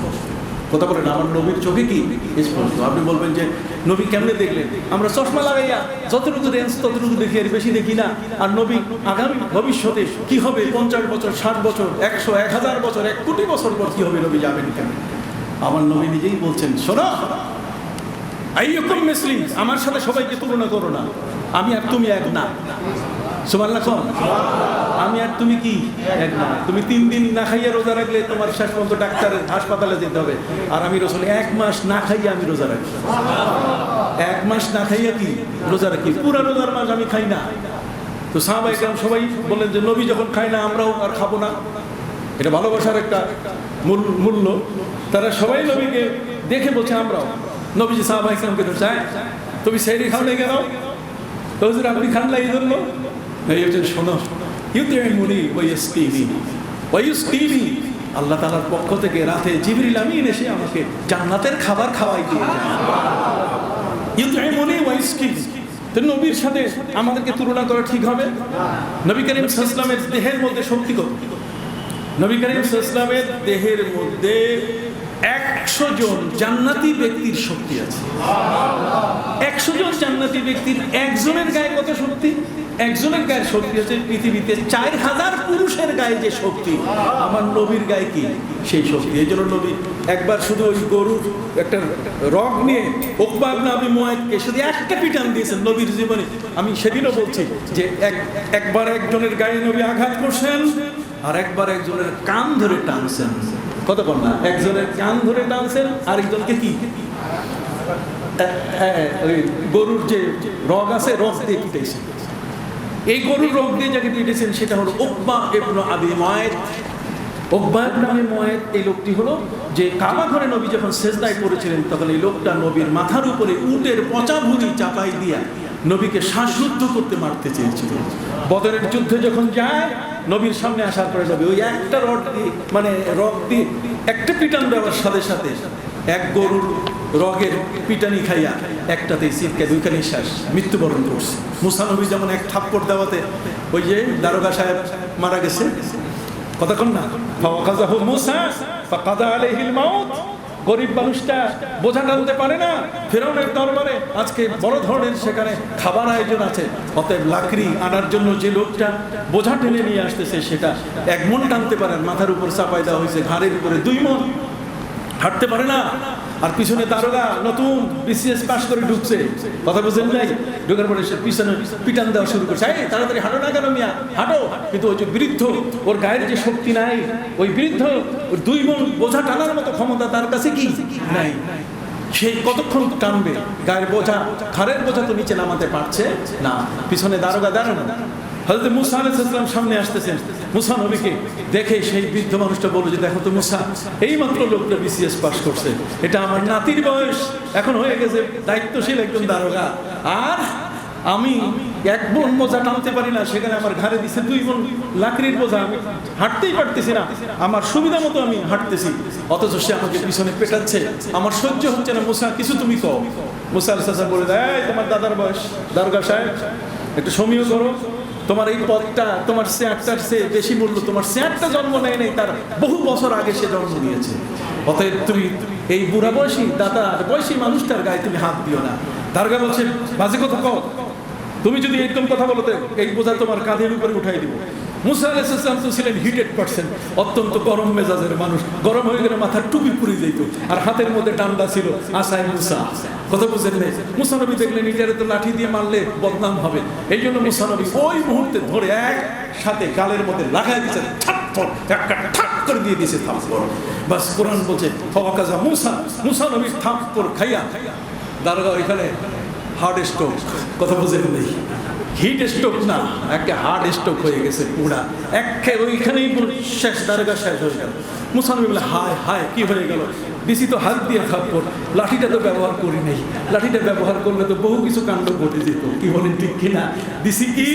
কথা বলেন, আমার নবীর চোখে কি স্পষ্ট। আপনি বলবেন যে নবী কেমনে দেখলেন? আমরা চশমা লাগাইয়া যতটুকু রেঞ্জ ততটুকু দেখি, আর বেশি দেখি না। আর নবী আগামী ভবিষ্যতে কি হবে, 50 বছর, 60 বছর, 100, 1000 বছর, 1 কোটি বছর পর কি হবে, নবী যাবেন কেন? আমার নবী নিজেই বলছেন, শোনো, আইয়ুকুম মিসলি, আমার সাথে সবাইকে তুলনা করো না, আমি আর তুমি এক না। সুবহানাল্লাহ। আমি আর তুমি কি এক না। তুমি 3 দিন না খাইয়া রোজা রাখলে তোমার শেষ পর্যন্ত ডাক্তারের হাসপাতালে যেতে হবে, আর আমি রাসূল 1 মাস না খাইয়া আমি রোজা রাখি। 1 মাস না খাইয়া কি রোজা রাখি, পুরো রোজার মাস আমি খাই না। তো সাহাবায়ে কেরাম সবাই বললেন যে নবী যখন খায় না আমরাও আর খাবো না। এটা ভালোবাসার একটা মূল্য। তারা সবাই নবীকে দেখে বলছে আমরাও। নবীজি সাহাবায়ে কেরামকে তো চায়, তুমি সেহরি খাও নাই কেন? তো হুজুর আপনি খান না এই জন্য? শোনো, ইউতিমুনি ওয়া ইয়াসকিনি ওয়া ইউসকিনি, আল্লাহ তাআলার পক্ষ থেকে রাতে জিবরিল আমিন এসে আমাকে জান্নাতের খাবার খাওয়াই দিয়ে যায়। ইউতিমুনি ওয়া ইয়াসকিনি। তো নবীর সাথে আমাদেরকে তুলনা করা ঠিক হবে? নবী করিম সাল্লাল্লাহু আলাইহি ওয়াসাল্লামের দেহের মধ্যে শক্তি কত? নবী করিম সাল্লাল্লাহু আলাইহি ওয়াসাল্লামের দেহের মধ্যে 100 জন জান্নাতি ব্যক্তির শক্তি আছে। 100 জন জান্নাতি ব্যক্তির একজনের গায়ে কত শক্তি? একজনের গায়ের শক্তি আছে পৃথিবীতে 4000 পুরুষের গায়ে যে শক্তি, আমার নবীর গায়ে কি সেই শক্তি। এই জন্য নবী একবার শুধু ওই গরুর একটা রগ নিয়ে উকবা ইবনে আবি মুআইতকে শুধু একটা পিটান দিয়েছেন নবীর জীবনে। আমি সেদিনও বলছি যে একবার একজনের গায়ে নবী আঘাত করছেন, আর একবার একজনের কান ধরে টানছেন। কতক্ষণ না? একজনের কান ধরে টানছেন, আরেকজনকে কি ওই গরুর যে রগ আছে রগ দিয়ে পিটাইছেন। এই গরুর রগ দিয়ে যাকে পিটেছেন সেটা হলো উকবা ইবনে আবি মুআইত। উকবা ইবনে আবি মুআইত এই লোকটি হলো যে কাবা ঘরে নবী যখন সেজদায় পড়েছিলেন তখন এই লোকটা নবীর মাথার উপরে উটের পচা ভুঁড়ি চাপাই দিয়া নবীকে শ্বাসরুদ্ধ করতে মারতে চেয়েছিল। বদরের যুদ্ধে যখন যায় নবীর সামনে আসার পরে নবী ওই একটা রড দিয়ে মানে রগ দিয়ে একটা পিটান দেওয়ার সাথে সাথে এক গরুর রগের পিটানি খাইয়া একটাতেই সিটকে দুইখানি শ্বাস মৃত্যুবরণ করছে। মুসা নবী যেমন এক থাপ্পড় দেওয়াতে ওই যে দারোগা সাহেব মারা গেছে, কতক্ষণ না ফাওয়াকাযাহু মুসা ফাকাদা আলাইহিল মাউত। গরিব মানুষটা বোঝা টানতে পারে না, ফেরাউনের দরবারে আজকে বড় ধরনের সেখানে খাবার আয়োজন আছে, অতএব লাকড়ি আনার জন্য যে লোকটা বোঝা টেনে নিয়ে আসতেছে সেটা 1 মণ টানতে পারেন, মাথার উপর চাপাই দেওয়া হয়েছে, ঘাড়ের উপরে 2 মণ, হাঁটতে পারে না। আর পিছনে দারোগা নতুন বিসিএস পাস করে ঢুকছে, কথা বুঝেন নাই, ঢুকার পরে সে পিছনে পিটান দেওয়া শুরু করছে, এই তাড়াতাড়ি হাঁটো না কেন মিয়া, হাঁটো। কিন্তু ওই যে বৃদ্ধ, ওর গায়ের যে শক্তি নাই, ওই বৃদ্ধ 2 মণ বোঝা টানার মতো ক্ষমতা তার কাছে কি নাই। সেই কতক্ষণ টানবে গায়ের বোঝা, ঘাড়ের বোঝা তো নিচে নামাতে পারছে না। পিছনে দারোগা দাঁড়ানো, হযরত মুসা আলাইহিস সালাম সামনে আসতেছেন। মুসা নবীকে দেখে সেই বৃদ্ধ মানুষটা বলল যে দেখো তো মুসা, এইমাত্র লোকটা বিসিএস পাস করছে, এটা আমার নাতির বয়স, এখন হয়ে গেছে দায়িত্বশীল একজন দারোগা, আর আমি 1 মণ বোঝা টানতে পারি না, সেখানে আমার ঘাড়ে দিছে 2 মণ লাকড়ির বোঝা, আমি হাঁটতেই পারতেছি না, আমার সুবিধা মতো আমি হাঁটতেছি, অথচ সে আমাকে পিছনে পেটাচ্ছে, আমার সহ্য হচ্ছে না। মুসা কিছু তুমি কও। মুসা আলাইহিস সালাম বলে দেয়, তোমার দাদার বয়স, দারোগা সাহেব একটু সমীহ করো, তোমার এই পদটা তোমার চেয়ারটার চেয়ে বেশি মূল্য, তোমার চেয়ারটা জন্ম নেয় নাই, তার বহু বছর আগে সে জন্ম নিয়েছে, অতএব তুমি এই বুড়া বয়সী দাদা বয়সী মানুষটার গায়ে তুমি হাত দিও না। দারোগা বলছে বাজে কথা কও, তুমি যদি এরকম কথা বলো এই বোঝা তোমার কাঁধের উপরে উঠাই দিব। মুসা আলাইহিস সালাম তো ছিলেন হিটেড পারসন, অত্যন্ত গরম মেজাজের মানুষ, গরম হয়ে গেলে মাথার টুপি পুড়ে যেত, আর হাতের মধ্যে ডান্ডা ছিল আসাই মুসা, কথা বুঝেন না। মুসা নবী দেখলেন এটারে তো লাঠি দিয়ে মারলে বদনাম হবে, এই জন্য মুসা নবী ওই মুহূর্তে ধরে একসাথে গালের মধ্যে লাগাই দিয়েছে, থাপ্পড় একটা ঠাক করে দিয়ে দিয়েছে থাপ্পড়। বাস কোরআন বলছে ফাওয়াকাযা মুসা, মুসা নবী থাপ্পড় খাইয়া দারোগা ওইখানে হার্ট স্ট্রোক, কথা বুঝেন নেই, হিট স্ট্রোক না, একটা হার্ট স্ট্রোক হয়ে গেছে পুরা, ওইখানেই শেষ, দারোগা শেষ হয়ে গেল। মুসা নবী বলে হায় হায় কি হয়ে গেল, দিছি তো হাত দিয়ে থাপ্পড়, লাঠিটা তো ব্যবহার করি নাই, লাঠিটা ব্যবহার করলে তো বহু কিছু কাণ্ড ঘটে যেত, কি বলেন ঠিক কিনা, দিছি কি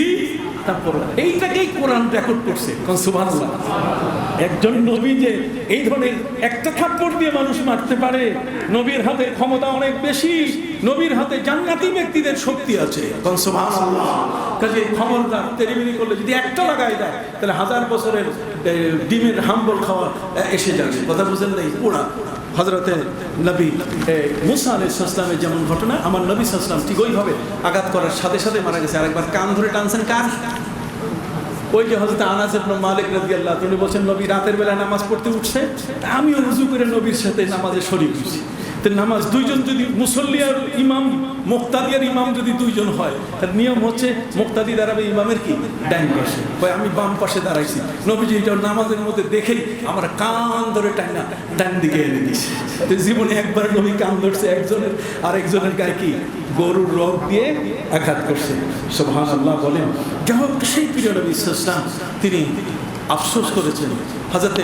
তারপর। এইটাকেই কোরআন রেকর্ড করছে, সুবহানাল্লাহ। একজন নবী যে এই ধরনের একটা থাপ্পড় দিয়ে মানুষ মারতে পারে, নবীর হাতে ক্ষমতা অনেক বেশি, নবীর হাতে জান্নাতি ব্যক্তিদের শক্তি আছে, সুবহানাল্লাহ। কাজে খবরদার তেরিবিরি করলে যদি একটা লাগাই দেয় তাহলে 1000 বছরের ডিমের হাম্বল খাওয়া এসে যাবে, কথা বুঝেন নাই পুরা। হযরতে নবী মুসা আলাইহিস সালামের যেমন ঘটনা, আমার নবী সাল্লাল্লাহু আলাইহি ওয়াসাল্লাম ঠিক ওইভাবে আঘাত করার সাথে সাথে মারা গেছে। আরেকবার কান ধরে টানছেন, কার? ওই যে হযরত আনাস ইবনে মালিক রাদিয়াল্লাহু তিনি বলেন নবী রাতের বেলা নামাজ পড়তে উঠছে, আমিও ওযু করে নবীর সাথে নামাজে শরীক হইছি। তো নামাজ 2 জন যদি মুসল্লি আর ইমাম, মুক্তাদি আর ইমাম যদি 2 জন হয়, তার নিয়ম হচ্ছে মুক্তাদি দাঁড়াবে ইমামের কি ডান পাশে, হয় আমি বাম পাশে দাঁড়াইছি। নবীজি এটা নামাজের মধ্যে দেখেই আমার কান ধরে টাইনা ডান দিকে এনে দিয়েছে। তো জীবনে একবার নবী কান ধরছে একজনের, আর একজনের গায়ে কি গরুর রগ দিয়ে আঘাত করছে, সুবহানাল্লাহ বলেন। যাই হোক, সেই প্রিয় নবী সাল্লাল্লাহু আলাইহি ওয়াসাল্লাম তিনি আফসোস করেছেন। হযরতে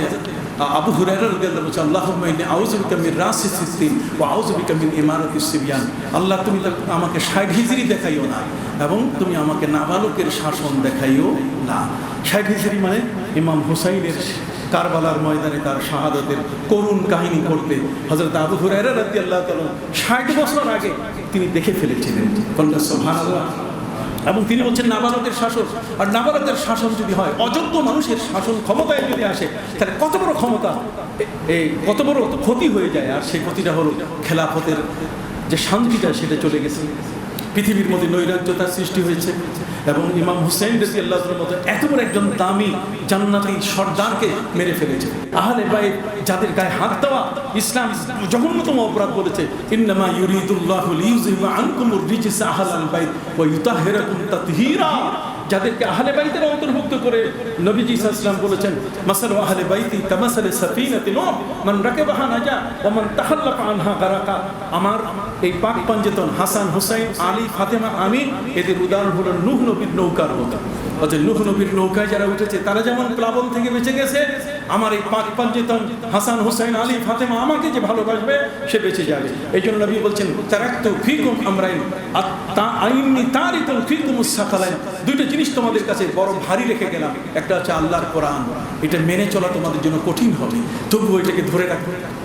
আবু হুরায়রা রাদিয়াল্লাহু আনহু আল্লাহুম্মা ইন্নী আউযু বিকা মিন রাসিস সিদ্দিন ওয়া আউযু বিকা মিন ইমারাতিস সিবয়ান, আল্লাহ তুমি আমাকে 60 হিজরি দেখাইও না এবং তুমি আমাকে নাবালকের শাসন দেখাইও না। 60 হিজরি মানে ইমাম হুসাইনের কারবালার ময়দানে তার শাহাদাতের করুণ কাহিনী করতে হযরত আবু হুরায়রা রাদিয়াল্লাহু তাআলা 60 বছর আগে তিনি দেখে ফেলেছিলেন। সুবহানাল্লাহ। এবং তিনি বলছেন নাবালকের শাসন, আর নাবালকের শাসন যদি হয়, অযোগ্য মানুষের শাসন ক্ষমতায় যদি আসে, তাহলে কত বড় ক্ষমতা, কত বড় ক্ষতি হয়ে যায়। আর সেই ক্ষতিটা হলো খেলাফতের যে শান্তিটা সেটা চলে গেছে, পৃথিবীর মধ্যে নৈরাজ্যতার সৃষ্টি হয়েছে। এবং ইমাম হুসাইন রাদিয়াল্লাহুর মতো এত বড় একজন দামি জান্নাতি সর্দারকে মেরে ফেলেছে। আহলে বাইত যাদের গায়ে হাত দেওয়া ইসলাম জঘন্যতম অপরাধ বলেছে, ইন্নামা ইউরিদুল্লাহু লিইউযহিবা আনকুমুর রিজসা আহলাল বাইত ওয়া ইউতাহহিরাকুম তাতহীরা। যাদেরকে আহলে বাইতের অন্তর্ভুক্ত করে নবীজি সাল্লাল্লাহু আলাইহি ওয়াসাল্লাম বলেছেন, মাসালু আহলে বাইতি কামাসালি সাফিনাতিন নূহ মান রাকাবাহা নাজা ওয়া মান তাখাল্লাফা আনহা গারাকা। আমার এই পাক পাঞ্জেতন হাসান, হুসাইন, আলী, ফাতেমা, আমিন, এদের উদাহরণ হলো নূহ নবীর নৌকার মতো। অর্থাৎ নূহ নবীর নৌকায় যারা উঠেছে তারা যেমন প্লাবন থেকে বেঁচে গেছে, আমার এই পাক পাঞ্জেতন হাসান, হুসাইন, আলী, ফাতেমা আমাকে যে ভালোবাসবে সে বেঁচে যাবে। এই জন্য নবী বলছেন, তারাকতু ফিকুম আমরাইন আইন্নি তারিকুন ফিকুমুস সাকালাইন। দুইটা জিনিস তোমাদের কাছে বড় ভারী রেখে গেলাম, একটা হচ্ছে আল্লাহর কোরআন, এটা মেনে চলা তোমাদের জন্য কঠিন হবে, তবুও এটাকে ধরে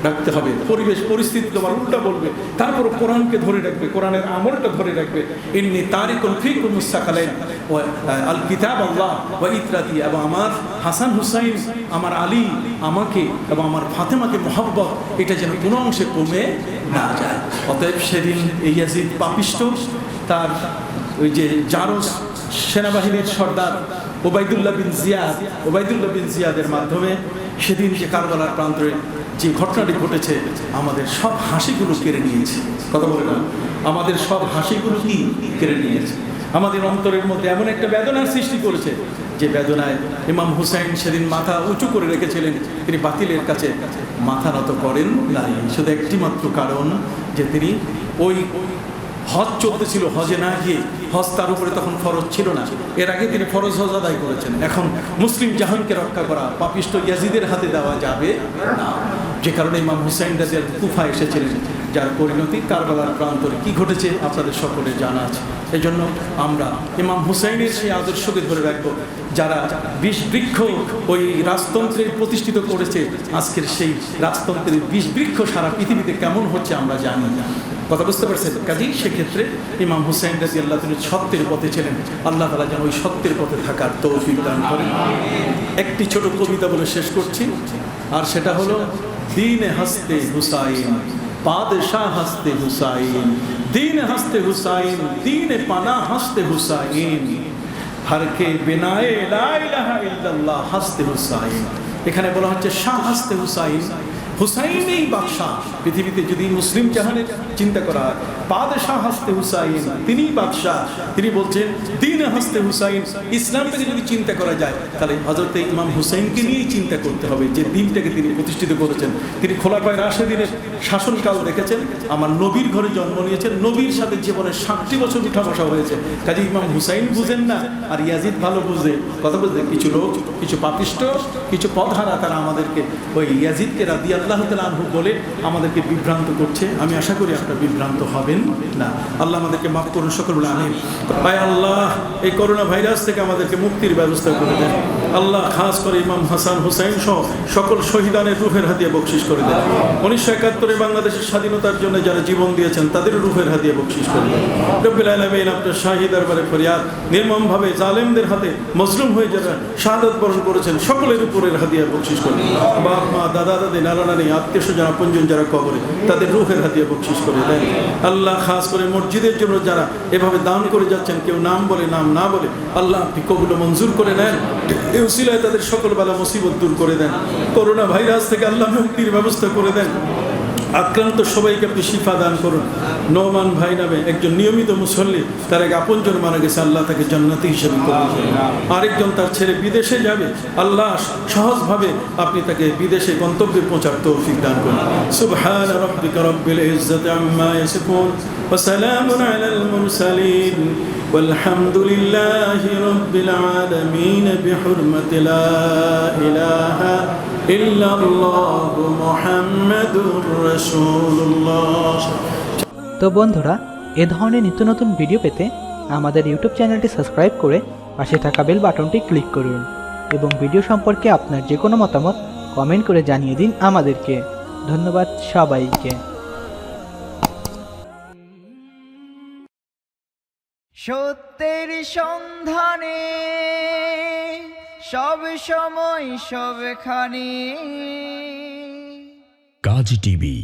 রাখতে হবে। পরিবেশ পরিস্থিতি তোমার উল্টা বলবে, তারপর কোরআনকে ধরে রাখবে, কোরআনের আমলটা ধরে রাখবে। ইন্নি তারিকুন ফিকুমুস সাকালাইন আল কিতাব আল্লাহ ওয়া ইতরাতি। এবং আমার হাসান, হুসাইন, আমার আলী, আমাকে এবং আমার ফাতেমাকে মহব্বত, এটা যেন কোনো অংশে কমে না যায়। অতএব সেদিন এই ইয়াজিদ পাপিষ্ট, তার ওই যে জারস সেনাবাহিনীর সর্দার ওবাইদুল্লাহ বিন জিয়াদের মাধ্যমে সেদিন যে কারবালার প্রান্তরে যে ঘটনাটি ঘটেছে, আমাদের সব হাসিগুলো কেড়ে নিয়েছে। কথা বলে না, আমাদের সব হাসিগুলো কি কেড়ে নিয়েছে, আমাদের অন্তরের মধ্যে এমন একটা বেদনার সৃষ্টি করেছে, যে বেদনায় ইমাম হুসাইন সেদিন মাথা উঁচু করে রেখেছিলেন। তিনি বাতিলের কাছে মাথা নত করেন নাই, শুধু একটি মাত্র কারণ, যে তিনি ওই হজ চলতেছিল, হজে না গিয়ে, হজ তার উপরে তখন ফরজ ছিল না, এর আগে তিনি ফরজ হজ আদায় করেছেন। এখন মুসলিম জাহানকে রক্ষা করা পাপিষ্ট ইয়াজিদের হাতে দেওয়া যাবে না, যে কারণে ইমাম হুসাইন রাদিয়াল্লাহু কুফা এসেছিলেন, যার পরিণতি কারবালার প্রান্তরে কি ঘটেছে আপনাদের সকলের জানা আছে। এই জন্য আমরা ইমাম হুসাইনের সেই আদর্শকে ধরে রাখবো। যারা বিষ বৃক্ষ ওই রাজতন্ত্রের প্রতিষ্ঠিত করেছে, আজকের সেই রাজতন্ত্রের বিষ বৃক্ষ সারা পৃথিবীতে কেমন হচ্ছে আমরা জানি না। কথা বুঝতে পারছেন? কাজেই সেক্ষেত্রে ইমাম হুসাইন রাদিয়াল্লাহু তিনি সত্যের পথে ছিলেন। আল্লাহ তাআলা যেন ওই সত্যের পথে থাকার তৌফিক দান করেন। একটি ছোট কবিতা বলে শেষ করছি, আর সেটা হলো, দীনে হস্তে হুসাইন বাদশাহ হস্তে হুসাইন, দীন হস্তে হুসাইন দীনে পানা হস্তে হুসাইন, হর কে বিনায়ে লা ইলাহা ইল্লাল্লাহ হস্তে হুসাইন। এখানে বলা হচ্ছে শাহ হস্তে হুসাইন, হুসাইনই বাদশাহ। পৃথিবীতে যদি মুসলিম জাহানের চিন্তা করা হয়, বাদশাহ হস্তে হুসাইন, তিনি বাদশাহ। তিনি বলছেন দিন হস্তে হুসাইন, ইসলামটাকে যদি চিন্তা করা যায়, তাহলে হযরত ইমাম হুসাইনকে নিয়েই চিন্তা করতে হবে, যে দিনটাকে তিনি প্রতিষ্ঠিত করেছেন। তিনি খোলাফায়ে রাশেদিনের শাসনকাল দেখেছেন, আমার নবীর ঘরে জন্ম নিয়েছেন, নবীর সাথে জীবনের 60 বছর উঠা বসা হয়েছে। কাজে ইমাম হুসাইন বুঝেন না, আর ইয়াজিদ ভালো বুঝে। কথা বলতে কিছু লোক, কিছু পাপিষ্ট, কিছু পথহারা, তারা আমাদেরকে ওই ইয়াজিদকে রাদিয়াল্লাহু তাআলা আনহু বলে আমাদেরকে বিভ্রান্ত করছে। আমি আশা করি আপনারা বিভ্রান্ত হবেন না। আল্লাহ আমাদেরকে মাফ করুন, সকল বলে আমিন। ভাই আল্লাহ, এই করোনা ভাইরাস থেকে আমাদেরকে মুক্তির ব্যবস্থা করে দেন আল্লাহ। খাস করে ইমাম হাসান, হুসাইন সহ সকল শহীদানের রূহের হাদিয়া বকশিশ করে দেন। 1971 বাংলাদেশের স্বাধীনতার জন্য যারা জীবন দিয়েছেন, তাদের রূহের হাদিয়া বকশিশ করে দেন। রব্বুল আলামিন, আপনার শাহী দরবারে ফরিয়াদ, নির্মমভাবে জালেমদের হাতে মজলুম হয়ে যারা শাহাদাত বরণ করেছেন, সকলের উপরের হাদিয়া বকশিশ করে দেন। বাপ মা, দাদা দাদি, নানা নানি, আত্মীয় স্বজন, আপনজন যারা কবরে, তাদের রূহের হাদিয়া বকশিশ করে দেন আল্লাহ। খাস করে মসজিদের জন্য যারা এভাবে দান করে যাচ্ছেন, কেউ নাম বলে নাম না বলে, আল্লাহ আপনি কবুল মঞ্জুর করে নেন। এই উসিলায় তাদের সকল বালা মুসিবত দূর করে দেন। করোনা ভাইরাস থেকে আল্লাহ মুক্তির ব্যবস্থা করে দেন। আক্রান্ত সবাইকে আপনি শিফা দান করুন। নোমান ভাই নামে একজন নিয়মিত মুসল্লি, তার এক আপনজন মারা গেছে, আল্লাহ তাকে জান্নাতি হিসেবে কবুল করুন। আরেকজন তার ছেড়ে বিদেশে যাবে, আল্লাহ সহজভাবে আপনি তাকে বিদেশে গন্তব্যে পৌঁছার তৌফিক দান করুন। সুবহান রাব্বিকা রাব্বিল ইজ্জাতি আম্মা ইয়াসিফুন ওয়া সালামুন আলাল মুরসালিন ওয়ালহামদুলিল্লাহি রাব্বিল আলামিন বিহুরমাতি লা ইলাহা ইল্লাল্লাহু মুহাম্মাদুর রাসূলুল্লাহ। তো বন্ধুরা, এ ধরনের নিত্য নতুন ভিডিও পেতে আমাদের ইউটিউব চ্যানেলটি সাবস্ক্রাইব করে পাশে থাকা বেল বাটনটি ক্লিক করুন এবং ভিডিও সম্পর্কে আপনার যে কোনো মতামত কমেন্ট করে জানিয়ে দিন আমাদেরকে। ধন্যবাদ সবাইকে। সত্যের সন্ধানে সব সময় সবখানে। কাজী টিভি।